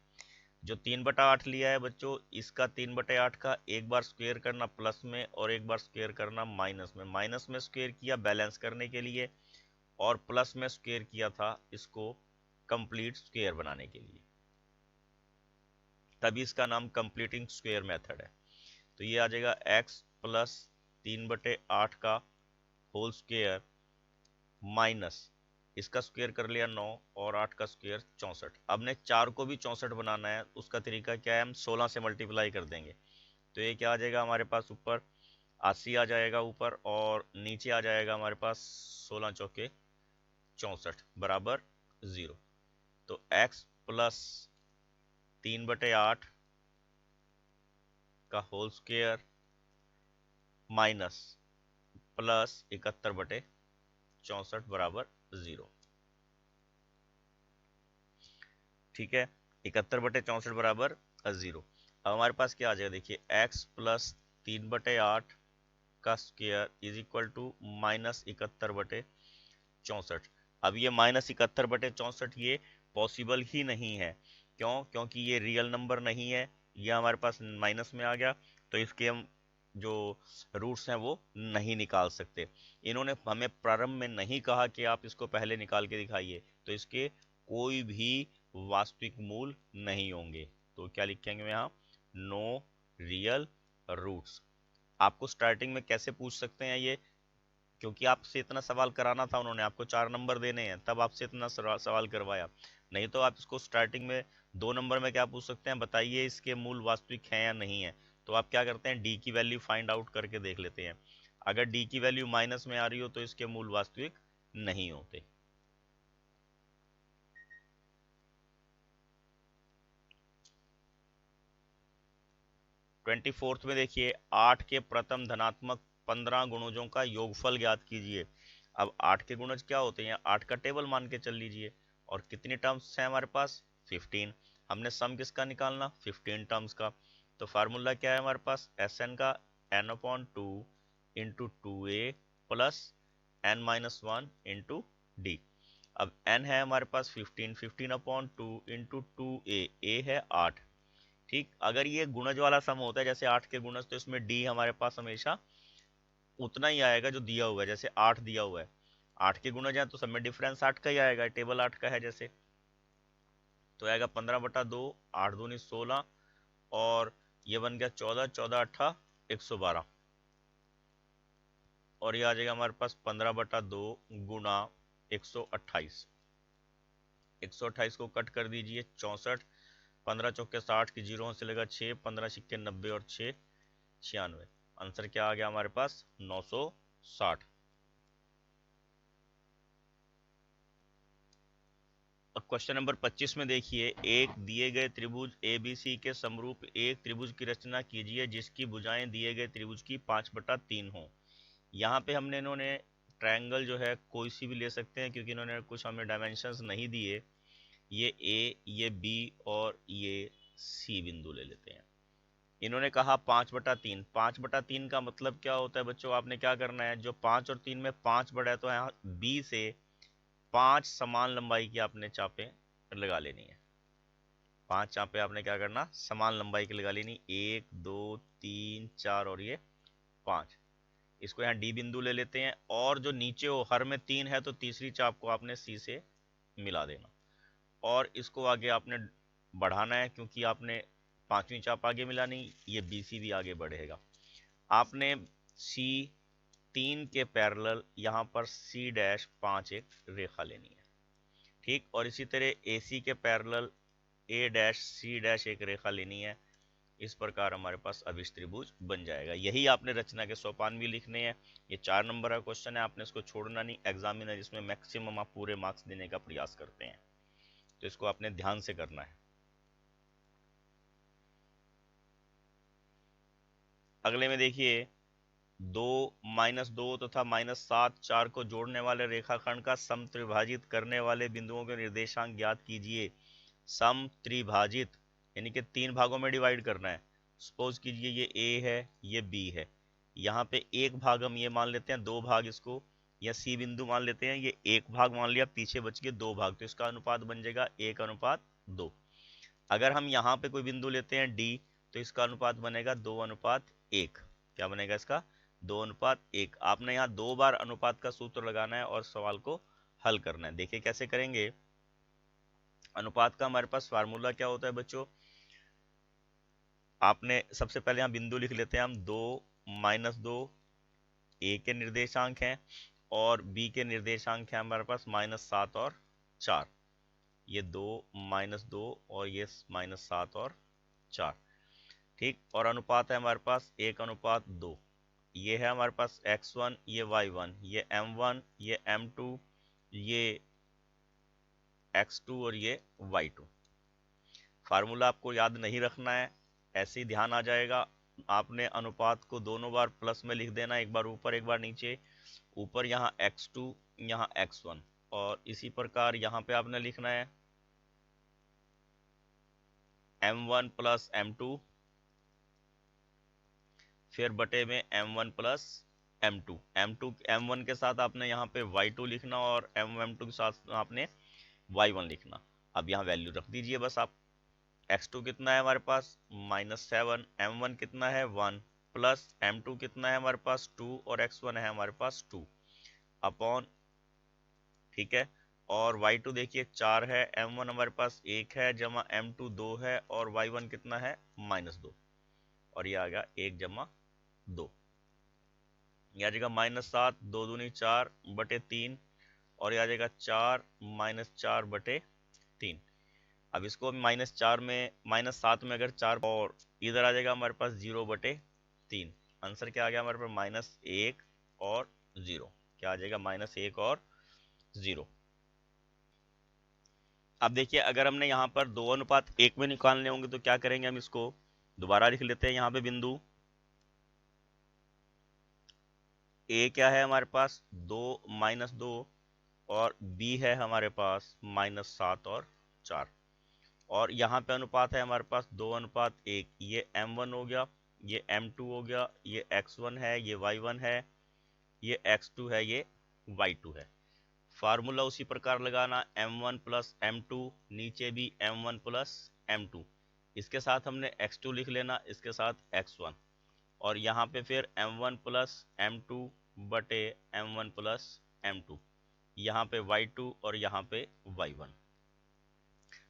जो 3/8 लिया है बच्चों, इसका 3/8 का एक बार स्क्वायर करना प्लस में और एक बार स्क्वायर करना माइनस में। माइनस में स्क्वायर किया बैलेंस करने के लिए और प्लस में स्क्वायर किया था इसको कंप्लीट स्क्वायर बनाने के लिए, तभी इसका नाम कंप्लीटिंग स्क्वायर मेथड है। तो ये आ जाएगा x प्लस 3/8 का होल स्क्वायर माइनस इसका स्क्वायर कर लिया 9 और 8 का स्क्वायर 64। अब ने 4 को भी 64 बनाना है, उसका तरीका क्या है, हम 16 से मल्टीप्लाई कर देंगे। तो ये क्या आ जाएगा हमारे पास, ऊपर 80 आ जाएगा ऊपर और नीचे आ जाएगा हमारे पास 16 चौके 64 बराबर 0। तो x प्लस 3/8 का होल स्क्वायर माइनस प्लस 71/64 बराबर 0। ठीक है, 71/64 बराबर 0। अब हमारे पास क्या आ जाएगा, देखिए x प्लस 3/8 का स्क्वायर इज इक्वल टू -71/64। अब ये -71/64 ये पॉसिबल ही नहीं है। क्यों? क्योंकि ये रियल नंबर नहीं है, ये हमारे पास माइनस में आ गया, तो इसके हम जो रूट्स हैं वो नहीं निकाल सकते। इन्होंने हमें प्रारंभ में नहीं कहा कि आप इसको पहले निकाल के दिखाइए, तो इसके कोई भी वास्तविक मूल नहीं होंगे। तो क्या लिखेंगे यहाँ? No real roots. आपको स्टार्टिंग में कैसे पूछ सकते हैं ये? क्योंकि आपसे इतना सवाल कराना था, उन्होंने आपको 4 नंबर देने हैं, तब आपसे इतना सवाल करवाया। नहीं तो आप इसको स्टार्टिंग में 2 नंबर में क्या पूछ सकते हैं? बताइए इसके मूल वास्तविक हैं या नहीं है। तो आप क्या करते हैं? डी की वैल्यू फाइंड आउट करके देख लेते हैं। अगर डी की वैल्यू माइनस में आ रही हो तो इसके मूल वास्तविक नहीं होते। ट्वेंटी फोर्थ में देखिए, 8 के प्रथम धनात्मक 15 गुणजों का योगफल ज्ञात कीजिए। अब 8 के गुणज क्या होते हैं? 8 का टेबल मान के चल लीजिए। और कितनी टर्म्स हैं हमारे पास? 15। हमने सम किसका निकालना? 15 टर्म्स का। तो फार्मूला क्या है हमारे पास? एस एन का n/2 into 2a plus n-1 into D. अब n है हमारे पास 15, 15/2 इंटू 2a, a है 8। ठीक, अगर ये गुणज वाला सम होता है जैसे 8 के गुणज, तो इसमें डी हमारे पास हमेशा उतना ही आएगा जो दिया हुआ है। जैसे 8 दिया हुआ है, 8 के गुणज है तो सब में डिफरेंस 8 का ही आएगा, टेबल 8 का है जैसे। तो आएगा 15/2, 8 दूनी 16, और ये बन गया 14, 14 8 112। और ये आ जाएगा हमारे पास 15/2 गुणा 128। 128 को कट कर दीजिए, 64। 15 चौके 60 की जीरो से लेगा 6, 15 सिक्के 90 और 6 96। आंसर क्या आ गया हमारे पास? 960। अब क्वेश्चन नंबर 25 में देखिए, एक दिए गए त्रिभुज ABC के समरूप एक त्रिभुज की रचना कीजिए जिसकी भुजाएं दिए गए त्रिभुज की 5/3 हो। यहाँ पे हमने इन्होंने ट्रायंगल जो है कोई सी भी ले सकते हैं, क्योंकि इन्होंने कुछ हमें डायमेंशंस नहीं दिए। ये A, ये B और ये C बिंदु ले लेते हैं। इन्होंने कहा 5/3। 5/3 का मतलब क्या होता है बच्चों? आपने क्या करना है, जो 5 और 3 में 5 बड़ा है, तो यहाँ B से 5 समान लंबाई की आपने चापें लगा लेनी है। 5 चापें आपने क्या करना? समान लंबाई की लगा लेनी, 1 2 3 4 और ये 5। इसको यहाँ डी बिंदु ले लेते हैं, और जो नीचे हो हर में 3 है, तो तीसरी चाप को आपने सी से मिला देना, और इसको आगे आपने बढ़ाना है, क्योंकि आपने 5वीं चाप आगे मिलानी, ये BC भी आगे बढ़ेगा। आपने C3 के पैरेलल यहाँ पर C'5 एक रेखा लेनी है। ठीक, और इसी तरह AC के पैरेलल A', C' एक रेखा लेनी है। इस प्रकार हमारे पास अभिष्ट त्रिभुज बन जाएगा। यही आपने रचना के सोपान भी लिखने हैं। ये 4 नंबर का क्वेश्चन है, आपने इसको छोड़ना नहीं। एग्जामिनर इसमें मैक्सिमम आप पूरे मार्क्स देने का प्रयास करते हैं, तो इसको आपने ध्यान से करना है। अगले में देखिए, 2 -2 तथा -7 4 को जोड़ने वाले रेखाखंड का समत्रिभाजित करने वाले बिंदुओं के निर्देशांक ज्ञात कीजिए। समत्रिभाजित यानी कि 3 भागों में डिवाइड करना है। सपोज कीजिए ये A है, ये B है। यहाँ पे एक भाग हम ये मान लेते हैं, 2 भाग इसको या C बिंदु मान लेते हैं, ये एक भाग मान लिया, पीछे बच गए 2 भाग, तो इसका अनुपात बन जाएगा 1/2। अगर हम यहाँ पे कोई बिंदु लेते हैं D, तो इसका अनुपात बनेगा 2/1। क्या बनेगा इसका? 2/1। आपने यहाँ 2 बार अनुपात का सूत्र लगाना है और सवाल को हल करना है। देखिए कैसे करेंगे। अनुपात का हमारे पास फार्मूला क्या होता है बच्चों? आपने सबसे पहले यहाँ बिंदु लिख लेते हैं हम, 2 -2 A के निर्देशांक हैं, और B के निर्देशांक हैं हमारे पास -7 और 4। ये 2 -2 और ये -7 और 4। ठीक, और अनुपात है हमारे पास 1/2। ये है हमारे पास x1, ये y1, ये m1, ये m2, ये x2 और ये y2। फार्मूला आपको याद नहीं रखना है, ऐसे ही ध्यान आ जाएगा। आपने अनुपात को दोनों बार प्लस में लिख देना, एक बार ऊपर एक बार नीचे। ऊपर यहाँ x2, यहाँ x1, और इसी प्रकार यहाँ पे आपने लिखना है m1 प्लस m2, फिर बटे में m1 प्लस M2 M1 के साथ आपने यहाँ पे Y2 लिखना और M2 के साथ आपने Y1 लिखना। अब यहाँ वैल्यू रख दीजिए बस आप। x2 कितना है हमारे पास -7, M1 कितना है 1, प्लस M2 कितना है हमारे पास 2 और x1 है हमारे पास 2 अपॉन, ठीक है। और y2 देखिए 4 है, M1 हमारे पास 1 है, जमा M2 2 है, और y1 कितना है -2, और ये आ गया 1 जमा 2, ये आ जाएगा -7, 2 दूनी 4 बटे 3, और ये आ जाएगा 4 -4 बटे 3। अब इसको -4 में -7 में अगर 4 और इधर आ जाएगा हमारे पास 0 बटे 3। आंसर क्या आ गया हमारे पास -1 और 0। क्या आ जाएगा -1 और 0। अब देखिए अगर हमने यहाँ पर 2:1 में निकालने होंगे तो क्या करेंगे, हम इसको दोबारा लिख लेते हैं। यहाँ पे बिंदु ए क्या है हमारे पास 2 -2, और बी है हमारे पास -7 और 4, और यहाँ पे अनुपात है हमारे पास 2:1। ये M1 हो गया, ये M2 हो गया, ये x1 है, ये y1 है, ये x2 है, ये y2 है। फार्मूला उसी प्रकार लगाना, M1 प्लस M2, नीचे भी M1 प्लस M2, इसके साथ हमने x2 लिख लेना, इसके साथ x1, और यहाँ पे फिर M1 प्लस M2 बटे M1 प्लस M2, यहाँ पे y2 और यहाँ पे y1।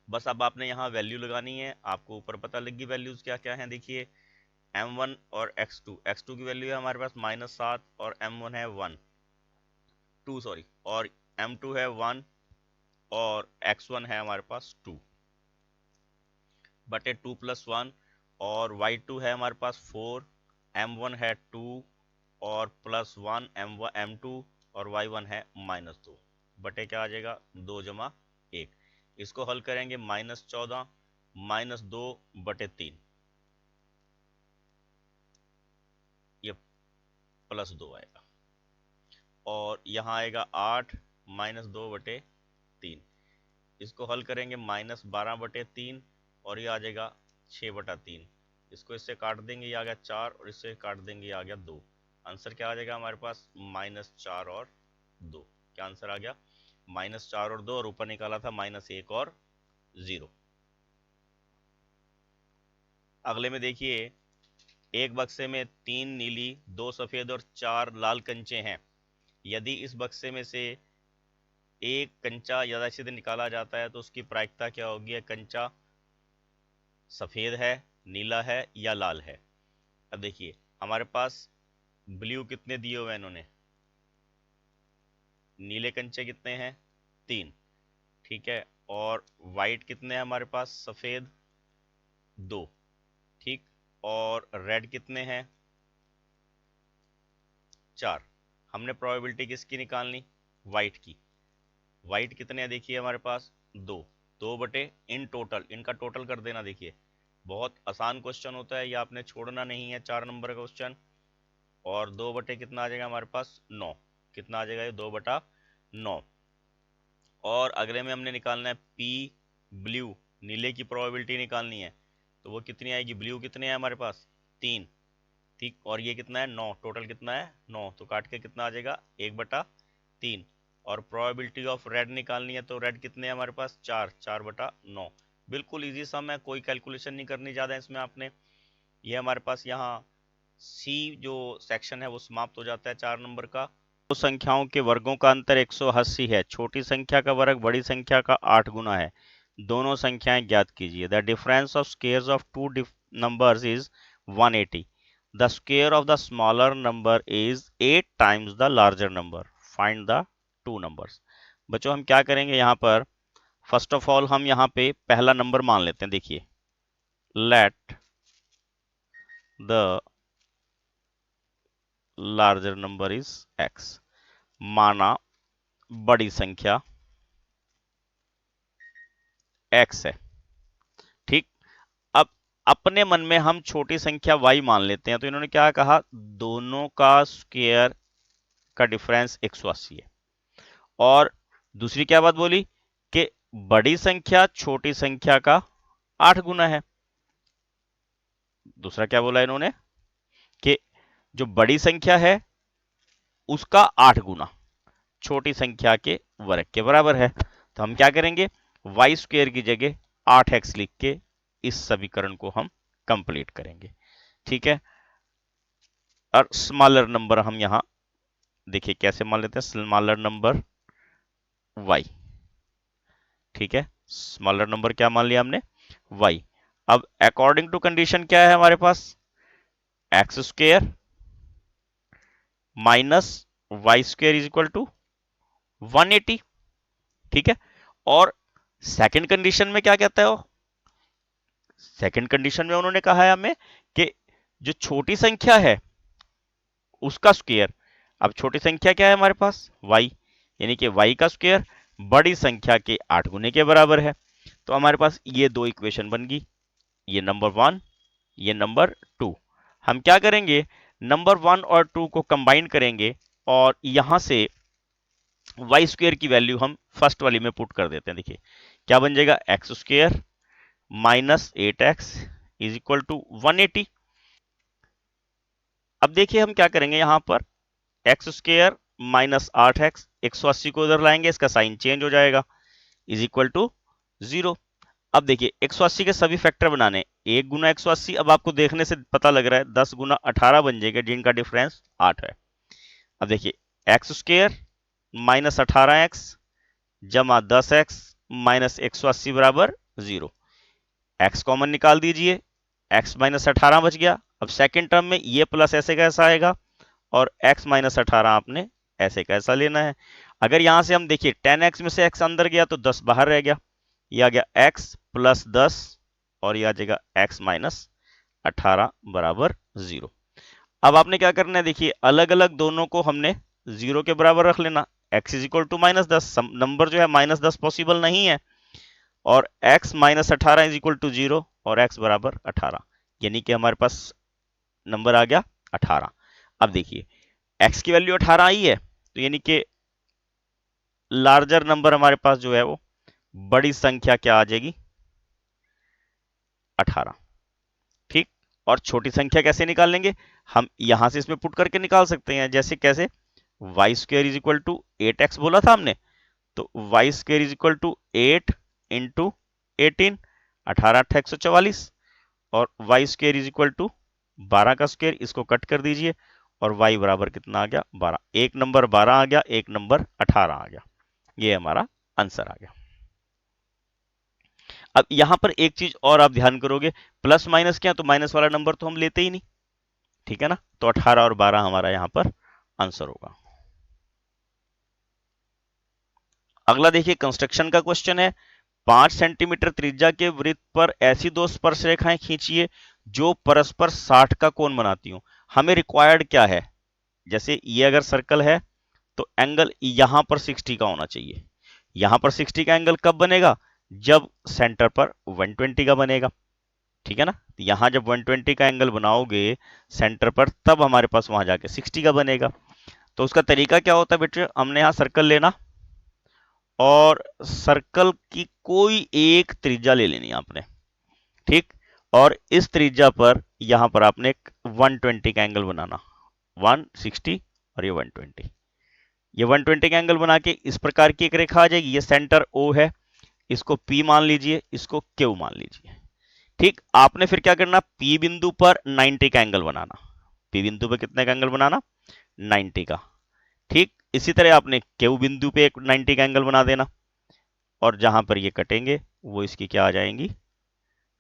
बस अब आपने यहाँ वैल्यू लगानी है, आपको ऊपर पता लगी वैल्यूज क्या क्या हैं। देखिए M1 और x2 की वैल्यू है हमारे पास -7, और M1 है 2 सॉरी, और M2 है 1, और x1 है हमारे पास 2 बटे 2 + 1, और y2 है हमारे पास 4, M1 है 2 और +1 M2, और y1 है -2 बटे क्या आ जाएगा 2 जमा 1। इसको हल करेंगे -14 -2 बटे 3, ये +2 आएगा, और यहाँ आएगा 8 -2 बटे 3। इसको हल करेंगे -12 बटे 3, और ये आ जाएगा 6 बटा 3। इसको इससे काट देंगे, ये आ गया 4, और इससे काट देंगे, ये आ गया 2। आंसर क्या आ जाएगा हमारे पास -4 और 2। क्या आंसर आ गया -4 और 2, और ऊपर निकाला था -1 और 0। अगले में देखिए, एक बक्से में 3 नीली, 2 सफेद और 4 लाल कंचे हैं। यदि इस बक्से में से एक कंचा यथास्थिति निकाला जाता है तो उसकी प्रायिकता क्या होगी? कंचा सफेद है, नीला है या लाल है। अब देखिए हमारे पास ब्लू कितने दिए हुए हैं इन्होंने, नीले कंचे कितने हैं 3, ठीक है, और वाइट कितने हैं हमारे पास, सफेद 2, ठीक, और रेड कितने हैं 4। हमने प्रोबेबिलिटी किसकी निकालनी, वाइट की। वाइट कितने हैं देखिए हमारे पास 2, 2 बटे इन टोटल, इनका टोटल कर देना। देखिए बहुत आसान क्वेश्चन होता है, ये आपने छोड़ना नहीं है, 4 नंबर का क्वेश्चन। और 2 बटे कितना आ जाएगा हमारे पास 9, कितना आ जाएगा ये 2 बटा 9। और अगले में हमने निकालना है पी ब्लू, नीले की प्रोबेबिलिटी निकालनी है, तो वो कितनी आएगी, ब्लू कितने हैं हमारे पास 3, ठीक, और ये कितना है 9, टोटल कितना है 9, तो काट के कितना आ जाएगा 1 बटा 3। और प्रोबेबिलिटी ऑफ रेड निकालनी है, तो रेड कितने हैं हमारे पास 4, 4 बटा 9। बिल्कुल इजी सम है, कोई कैलकुलेशन नहीं करनी ज़्यादा इसमें आपने। ये हमारे पास यहाँ सी जो सेक्शन है वो समाप्त हो जाता है 4 नंबर का। दो संख्याओं के वर्गों का अंतर 180 है। छोटी संख्या का वर्ग बड़ी संख्या का 8 गुना है। दोनों संख्याएं ज्ञात कीजिए। The difference of squares of two numbers is 180। The square of the smaller number is 8 times the larger number. Find the two numbers. बच्चों हम क्या करेंगे यहाँ पर, फर्स्ट ऑफ ऑल हम यहाँ पे पहला नंबर मान लेते हैं। देखिए let the larger number is x, माना बड़ी संख्या x है, ठीक। अब अपने मन में हम छोटी संख्या y मान लेते हैं, तो इन्होंने क्या कहा, दोनों का स्क्वायर का डिफरेंस 180 है। और दूसरी क्या बात बोली कि बड़ी संख्या छोटी संख्या का 8 गुना है। दूसरा क्या बोला इन्होंने कि जो बड़ी संख्या है उसका 8 गुना छोटी संख्या के वर्ग के बराबर है। तो हम क्या करेंगे, वाई स्क्वायर की जगह 8x लिख के इस समीकरण को हम कंप्लीट करेंगे। ठीक है, और स्मॉलर नंबर हम यहां देखिए कैसे मान लेते हैं, स्मॉलर नंबर y। ठीक है, स्मॉलर नंबर क्या मान लिया हमने, y। अब अकॉर्डिंग टू कंडीशन क्या है हमारे पास, X square minus Y square is equal to 180। ठीक है, और सेकंड कंडीशन में क्या कहता है वो, सेकंड कंडीशन में उन्होंने कहा है हमें कि जो छोटी संख्या है उसका स्क्वायर, अब छोटी संख्या क्या है हमारे पास y, यानी कि y का स्क्वायर बड़ी संख्या के 8 गुने के बराबर है। तो हमारे पास ये दो इक्वेशन बन गई, ये नंबर 1, ये नंबर 2। हम क्या करेंगे, नंबर 1 और 2 को कंबाइन करेंगे और यहां से वाई स्क्वायर की वैल्यू हम फर्स्ट वाली में पुट कर देते हैं। देखिए क्या बन जाएगा, x square minus 8x is equal to 180। अब देखिए हम क्या करेंगे, यहां पर एक्स स्क्वायर माइनस 8x 180 को उधर लाएंगे, इसका साइन चेंज हो जाएगा, इज इक्वल टू 0। अब देखिए 180 के सभी फैक्टर बनाने, 1 गुना 180, अब आपको देखने से पता लग रहा है 10 गुना 18 बन जाएगा, जिनका डिफरेंस 8 है। अब देखिए एक्स स्क्वायर माइनस 18x जमा 10x माइनस 180 बराबर 0। एक्स कॉमन निकाल दीजिए, एक्स माइनस 18 बच गया। अब सेकेंड टर्म में ये प्लस ऐसे कैसा आएगा, और x माइनस 18 आपने ऐसे कैसा लेना है। अगर यहां से हम देखिए 10x में से x अंदर गया तो 10 बाहर रह गया, ये आ गया x प्लस 10 और ये आ जाएगा x माइनस 18 बराबर 0। अब आपने क्या करना है, देखिए अलग अलग दोनों को हमने 0 के बराबर रख लेना। x is equal to minus 10, number जो है माइनस 10 पॉसिबल नहीं है, और x minus 18 is equal to 0 और x बराबर 18, यानी कि हमारे पास नंबर आ गया 18। अब देखिए x की वैल्यू 18 आई है, तो यानी कि लार्जर नंबर हमारे पास जो है वो बड़ी संख्या क्या आ जाएगी, 18। ठीक, और छोटी संख्या कैसे निकाल लेंगे, हम यहां से इसमें पुट करके निकाल सकते हैं। जैसे कैसे, y square is equal to 8x बोला था हमने, तो y square is equal to 8 into 18, 18 8 144, और y square is equal to 12 का स्क्वायर, इसको कट कर दीजिए और y बराबर कितना आ गया, 12। एक नंबर 12 आ गया, एक नंबर 18 आ गया, ये हमारा आंसर आ गया। अब यहां पर एक चीज और आप ध्यान करोगे, प्लस माइनस क्या, तो माइनस वाला नंबर तो हम लेते ही नहीं। ठीक है ना, तो 18 और 12 हमारा यहां पर आंसर होगा। अगला देखिए कंस्ट्रक्शन का क्वेश्चन है, 5 सेंटीमीटर त्रिज्या के वृत्त पर ऐसी दो स्पर्श रेखाएं खींचिए जो परस्पर 60 का कोण बनाती हूं। हमें रिक्वायर्ड क्या है, जैसे ये अगर सर्कल है तो एंगल यहां पर 60 का होना चाहिए। यहां पर 60 का एंगल कब बनेगा, जब सेंटर पर 120 का बनेगा। ठीक है ना, तो यहां जब 120 का एंगल बनाओगे सेंटर पर, तब हमारे पास वहां जाके 60 का बनेगा। तो उसका तरीका क्या होता है बेटे, हमने यहां सर्कल लेना और सर्कल की कोई एक त्रिज्या ले लेनी है आपने। ठीक, और इस त्रिज्या पर यहां पर आपने एक 120 का एंगल बनाना, 160 और ये 120, ये 120 का एंगल बना के इस प्रकार की एक रेखा आ जाएगी। ये सेंटर O है, इसको P मान लीजिए, इसको Q मान लीजिए। ठीक, आपने फिर क्या करना, P बिंदु पर 90 का एंगल बनाना। P बिंदु पर कितने का एंगल बनाना, 90 का। ठीक, इसी तरह आपने Q बिंदु पे एक 90 का एंगल बना देना, और जहां पर ये कटेंगे वो इसकी क्या आ जाएंगी,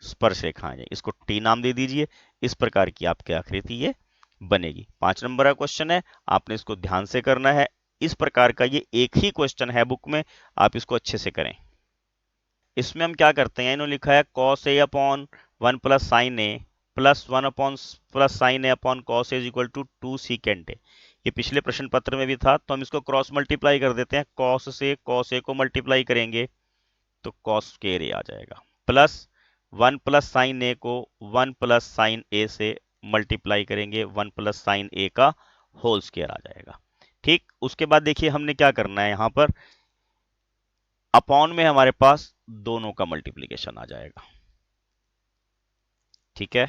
स्पर्श रेखा आ जाएगी। इसको T नाम दे दीजिए। इस प्रकार की आपकी आकृति ये बनेगी। 5 नंबर का क्वेश्चन है, आपने इसको ध्यान से करना है। इस प्रकार का ये एक ही क्वेश्चन है बुक में, आप इसको अच्छे से करें। इसमें हम क्या करते हैं, इन्होंने लिखा है cos a upon 1 plus sine A plus 1 upon plus sine A upon cos A is equal to 2 secant A. ये पिछले प्रश्न पत्र में भी था, तो हम इसको क्रॉस मल्टीप्लाई कर देते हैं। cos से cos a को मल्टीप्लाई करेंगे तो cos स्क्वायर ए आ जाएगा, प्लस 1 प्लस साइन ए को 1 प्लस साइन ए से मल्टीप्लाई करेंगे, 1 प्लस साइन ए का होल स्क्वायर आ जाएगा। ठीक, उसके बाद देखिए हमने क्या करना है, यहां पर अपॉन में हमारे पास दोनों का मल्टीप्लीकेशन आ जाएगा। ठीक है,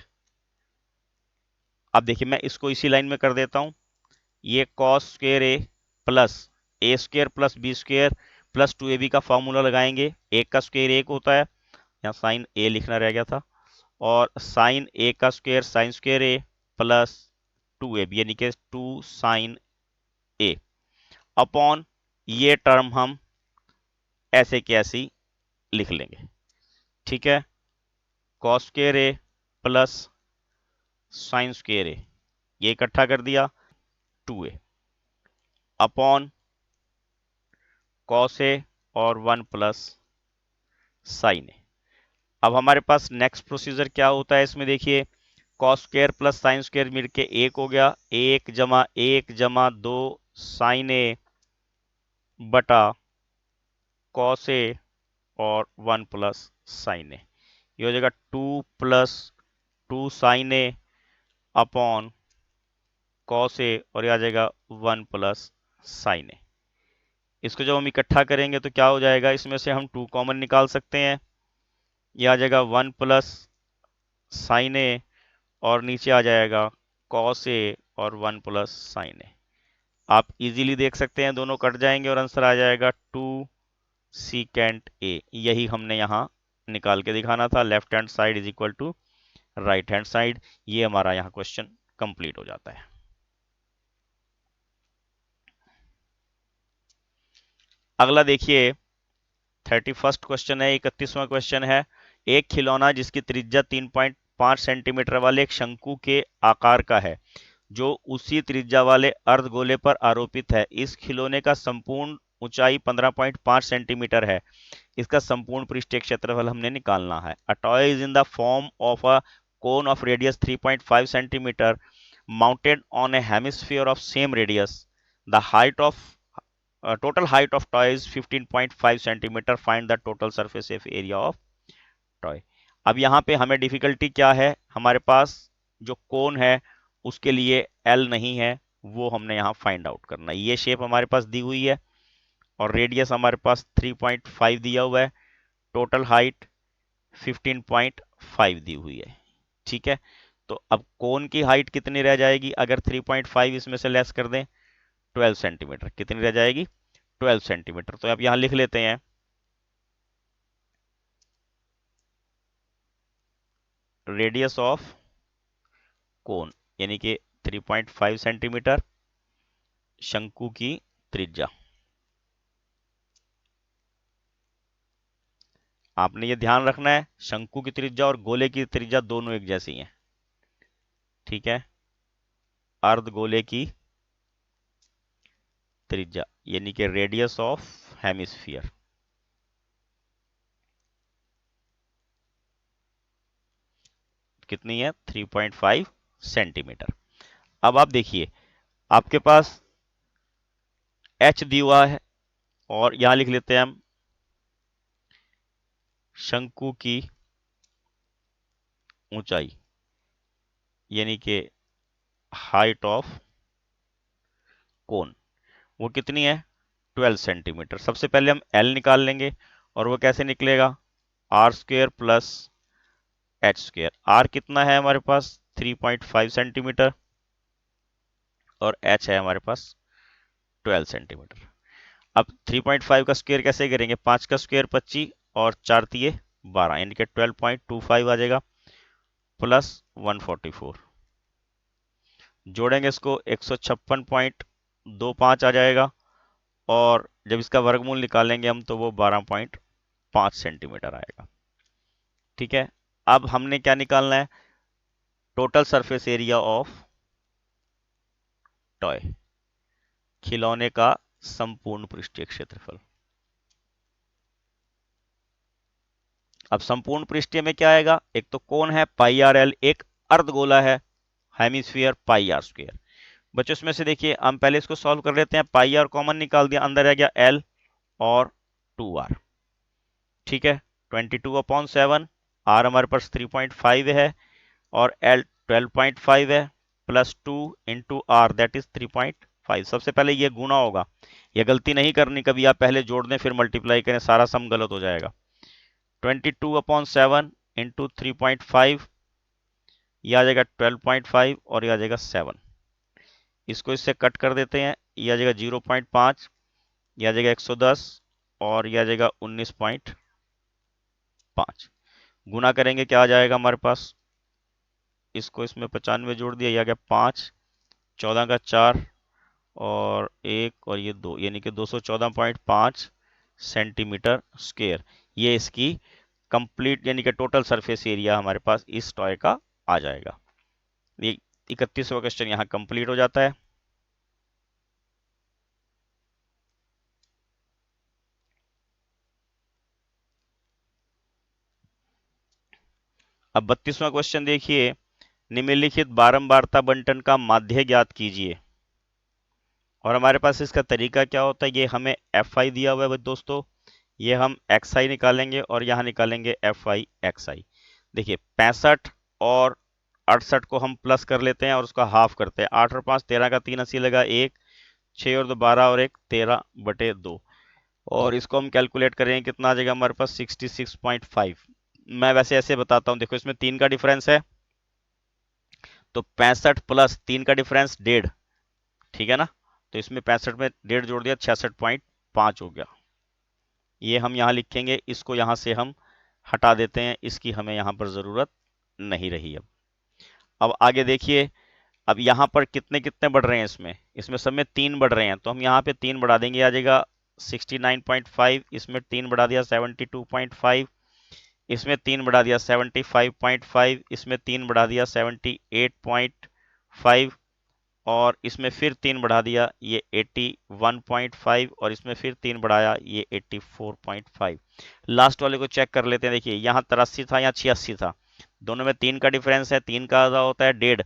अब देखिए मैं इसको इसी लाइन में कर देता हूं, ये cos square A plus A square plus B square plus 2ab का फॉर्मूला लगाएंगे। एक का स्क्वेयर एक होता है, यहाँ साइन ए लिखना रह गया था, और साइन ए का square sine square A plus 2ab यानी कि 2 साइन ए अपॉन ये टर्म हम ऐसे के ऐसे ही लिख लेंगे। ठीक है, cos square A plus sine square ए, ये इकट्ठा कर दिया 2a अपॉन कॉस ए और 1 प्लस साइन ए। अब हमारे पास नेक्स्ट प्रोसीजर क्या होता है इसमें, देखिए cos square plus sine square मिलके एक हो गया, एक जमा 2 साइन ए बटा कॉस ए और 1 प्लस साइन ए। ये हो जाएगा 2 plus 2 sign A upon cos ए और ये आ जाएगा 1 प्लस साइन ए। इसको जब हम इकट्ठा करेंगे तो क्या हो जाएगा, इसमें से हम 2 कॉमन निकाल सकते हैं, ये आ जाएगा 1 प्लस साइन ए और नीचे आ जाएगा कॉस ए और 1 प्लस साइन ए। आप इजीली देख सकते हैं दोनों कट जाएंगे और आंसर आ जाएगा 2 सीकेंट ए। यही हमने यहाँ निकाल के दिखाना था, left hand side is equal to right hand side. ये हमारा यहाँ क्वेश्चन कंप्लीट हो जाता है। अगला देखिए 31st क्वेश्चन है, 31वां क्वेश्चन है। एक खिलौना जिसकी त्रिज्या 3.5 सेंटीमीटर वाले एक शंकु के आकार का है जो उसी त्रिज्या वाले अर्धगोले पर आरोपित है। इस खिलौने का संपूर्ण ऊंचाई 15.5 सेंटीमीटर है। इसका संपूर्ण पृष्ठीय क्षेत्रफल हमने निकालना है। A toy is in the form of a cone of radius 3.5 centimetre mounted on a hemisphere of same radius. The height of total height of toy is 15.5 centimetre. Find the total surface area of toy. अब यहाँ पे हमें डिफिकल्टी क्या है, हमारे पास जो कोन है उसके लिए एल नहीं है, वो हमने यहाँ फाइंड आउट करना है। ये शेप हमारे पास दी हुई है और रेडियस हमारे पास 3.5 दिया हुआ है, टोटल हाइट 15.5 दी हुई है। ठीक है, तो अब कोन की हाइट कितनी रह जाएगी, अगर 3.5 इसमें से लेस कर दें 12 सेंटीमीटर, कितनी रह जाएगी 12 सेंटीमीटर। तो आप यहां लिख लेते हैं रेडियस ऑफ कोन यानी कि 3.5 सेंटीमीटर, शंकु की त्रिज्या। आपने ये ध्यान रखना है शंकु की त्रिज्या और गोले की त्रिज्या दोनों एक जैसी हैं। ठीक है, अर्धगोले की त्रिज्या यानी कि रेडियस ऑफ हेमिस्फीयर कितनी है 3.5 सेंटीमीटर। अब आप देखिए आपके पास h दिया हुआ है और यहां लिख लेते हैं हम शंकु की ऊंचाई यानी कि हाइट ऑफ कोन, वो कितनी है 12 सेंटीमीटर। सबसे पहले हम L निकाल लेंगे और वो कैसे निकलेगा R square plus H square. R कितना है हमारे पास 3.5 सेंटीमीटर और h है हमारे पास 12 सेंटीमीटर। अब 3.5 का स्क्वायर कैसे करेंगे, 5 का स्क्वायर 25 और 4 तिये 12 यानी कि 12.25 आ जाएगा प्लस 144, जोड़ेंगे इसको 156.25 आ जाएगा और जब इसका वर्गमूल निकालेंगे हम तो वो 12.5 सेंटीमीटर आएगा। ठीक है, अब हमने क्या निकालना है total surface area of toy, खिलौने का संपूर्ण पृष्ठीय क्षेत्रफल। अब संपूर्ण पृष्ठीय में क्या आएगा, एक तो कोन है पाई आर एल, एक अर्धगोला है हेमिस्फीयर पाई आर स्क्वायर। बच्चों इसमें से देखिए हम पहले इसको सॉल्व कर लेते हैं, पाई आर कॉमन निकाल दिया, अंदर आ गया एल और 2r। ठीक है, 22/7, आर हमारे पास 3.5 है और एल 12.5 है plus 2 into R that is 3.5। सबसे पहले ये गुणा होगा, ये गलती नहीं करनी कभी, आप पहले जोड़ दें फिर मल्टीप्लाई करें, सारा सम गलत हो जाएगा। 22/7 इंटू 3.5, ये आ जाएगा 12.5 और ये आ जाएगा 7। इसको इससे कट कर देते हैं, यह आ जाएगा 0.5, यह आ जाएगा 110 और यह आ जाएगा 19.5। गुना करेंगे क्या आ जाएगा हमारे पास, इसको इसमें 95 जोड़ दिया, यह आ गया 5, 14 का 4 और 1 और ये 2, यानी कि 214.5 सेंटीमीटर स्क्वायर। ये इसकी कंप्लीट यानी कि टोटल सरफेस एरिया हमारे पास इस टॉय का आ जाएगा। ये 31वां क्वेश्चन यहाँ कंप्लीट हो जाता है। अब 32वां क्वेश्चन देखिए, निम्नलिखित बारंबारता बंटन का माध्य ज्ञात कीजिए। और हमारे पास इसका तरीका क्या होता है, ये हमें एफ आई दिया हुआ है दोस्तों, ये हम एक्स आई निकालेंगे और यहाँ निकालेंगे एफ आई एक्स आई। देखिए 65 और 68 को हम प्लस कर लेते हैं और उसका हाफ करते हैं, 8 और 5 13 का 3 80 लगा 1, 6 और 2 12 और 1 13/2, और इसको हम कैलकुलेट करेंगे कितना आ जाएगा हमारे पास 66.5। मैं वैसे ऐसे बताता हूँ, देखो इसमें 3 का डिफरेंस है तो 65 प्लस 3 का डिफरेंस 1.5, ठीक है ना, तो इसमें 65 में 1.5 जोड़ दिया 66.5 हो गया। ये हम यहाँ लिखेंगे, इसको यहाँ से हम हटा देते हैं, इसकी हमें यहाँ पर ज़रूरत नहीं रही। अब आगे देखिए, अब यहाँ पर कितने कितने बढ़ रहे हैं, इसमें इसमें सब में 3 बढ़ रहे हैं, तो हम यहाँ पे 3 बढ़ा देंगे, आ जाएगा 69.5, इसमें 3 बढ़ा दिया 72.5, इसमें 3 बढ़ा दिया 75.5, इसमें 3 बढ़ा दिया 78.5 और इसमें फिर 3 बढ़ा दिया ये 81.5 और इसमें फिर 3 बढ़ाया ये 84.5। लास्ट वाले को चेक कर लेते हैं, देखिए यहाँ 83 था, यहाँ 86 था, दोनों में 3 का डिफरेंस है, 3 का आधा होता है 1.5,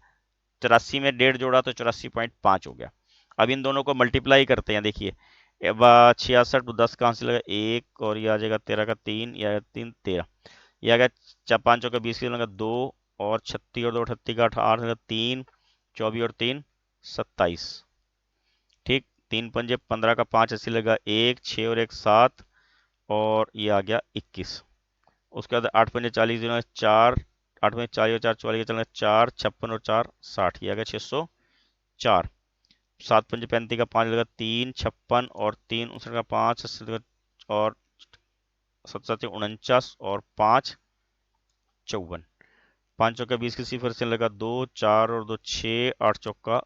83 में 1.5 जोड़ा तो 84.5 हो गया। अब इन दोनों को मल्टीप्लाई करते हैं, देखिए 66 10 कहाँ से लगा 1 और ये आ जाएगा 13 का 3, या 3 13, ये आ गया 4 5 का 20 लगा 2 और 36 और 2 38 का 8 3 24 और 3 27, ठीक, 3 पंजे 15 का 5 80 लगा 1 6 और 1 7 और ये आ गया 21। उसके बाद 8 पंजे 40 दिनों 4, 8 पंजे 40 और 4 44 चलना 4 56 और 4 60, ये आ गया 604। 7 पंजे 35 का 5 लगा 3 56 और 3 59 का 5 80 और 7 49 और 5 54। 5 चौका 20 की सिफर से लगा 2 4 और 2 6 8 चौका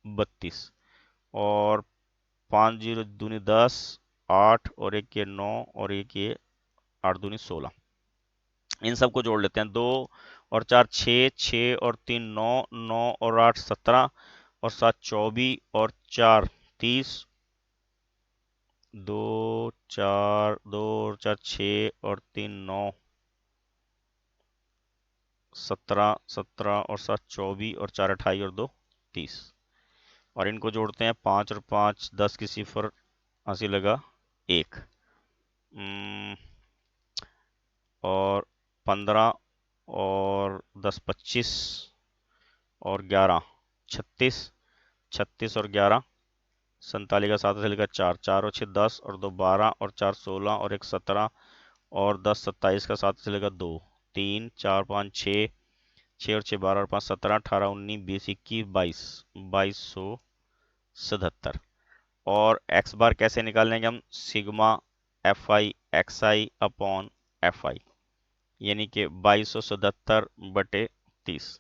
32 और 5 जीरो दूनी 10 8 और 1 ये 9 और 1 ये 8 दूनी 16। इन सबको जोड़ लेते हैं, 2 और 4 6 6 और 3 9 9 और 8 17 और 7 24 और 4 30, 2 4 2 और 4 6 और 3 9 17 17 और 7 24 और 4 28 और 2 30, और इनको जोड़ते हैं 5 और 5 10 की सिफर 80 लगा 1 और 15 और 10 25 और 11 36, 36 और 11 47 का 7 से लेकर 4 4 और 6 10 और 2 12 और 4 16 और 1 17 और 10 27 का 7 से लेकर 2 3 4 5 6 6 और 6 12 और 5 17 18 19 20 21 22 2277। और एक्स बार कैसे निकालेंगे हम, sigma F I x I upon F I, यानी कि 2277/30,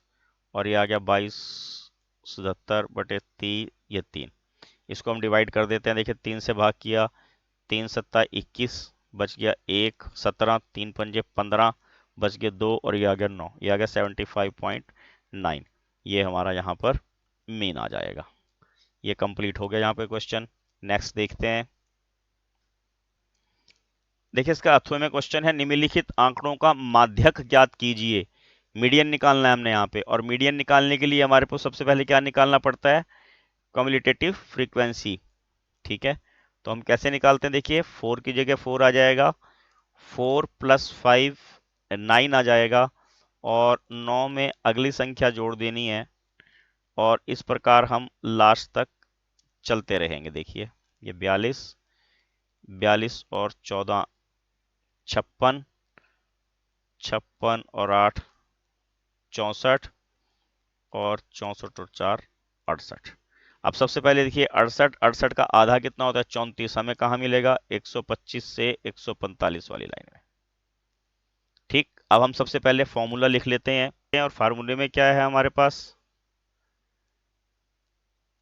और ये आ गया 2277/30, ये 3, इसको हम डिवाइड कर देते हैं, देखिए 3 से भाग किया 3 सत्ता 21, बच गया 1 17 3 पंजे 15, बच गए 2 और ये आ गया 9, ये आ गया 75.9। ये हमारा यहाँ पर मीन आ जाएगा। ये कंप्लीट हो गया यहाँ पे क्वेश्चन। नेक्स्ट देखते हैं, देखिए इसका 8वें क्वेश्चन है, निम्नलिखित आंकड़ों का माध्यक ज्ञात कीजिए। मीडियन निकालना है हमने यहाँ पे, और मीडियन निकालने के लिए हमारे को सबसे पहले क्या निकालना पड़ता है, कम्युलेटिव फ्रीक्वेंसी, ठीक है। तो हम कैसे निकालते हैं, देखिए 4 की जगह 4 आ जाएगा, 4 + 5 9 आ जाएगा, और 9 में अगली संख्या जोड़ देनी है, और इस प्रकार हम लास्ट तक चलते रहेंगे। देखिए ये 42 42 और 14 56 56 और 8 64 और 64 और 4 68। अब सबसे पहले देखिए 68, 68 का आधा कितना होता है 34, हमें कहाँ मिलेगा 125 से 145 वाली लाइन में। ठीक, अब हम सबसे पहले फॉर्मूला लिख लेते हैं और फार्मूले में क्या है हमारे पास,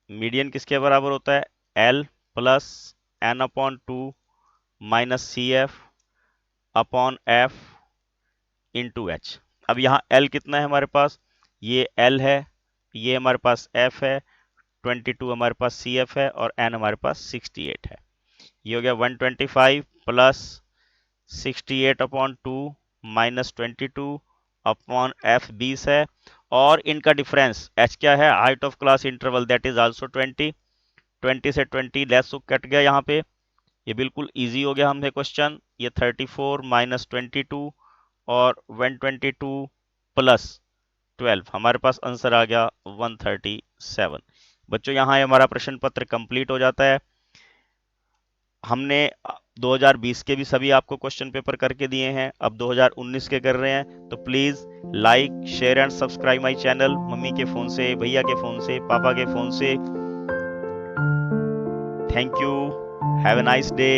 मीडियन किसके बराबर होता है L plus n upon 2 minus C F upon F into H. अब यहाँ L कितना है हमारे पास, ये L है, ये हमारे पास F है, 22 हमारे पास सी एफ है और n हमारे पास 68 है। ये हो गया 125 plus 68 upon 2 minus 22 upon F 20 है, और इनका डिफरेंस h क्या है, height of class interval that is also 20, 20 से 20 लेस तो कट गया यहाँ पे, ये बिल्कुल इजी हो गया हमसे क्वेश्चन। ये 34 माइनस 22 और 122 प्लस 12, हमारे पास आंसर आ गया 137। बच्चों यहाँ हमारा प्रश्न पत्र कंप्लीट हो जाता है। हमने 2020 के भी सभी आपको क्वेश्चन पेपर करके दिए हैं, अब 2019 के कर रहे हैं, तो please like share and subscribe my channel. Mummy के फोन से, भैया के फोन से, पापा के फोन से। Thank you, have a nice day.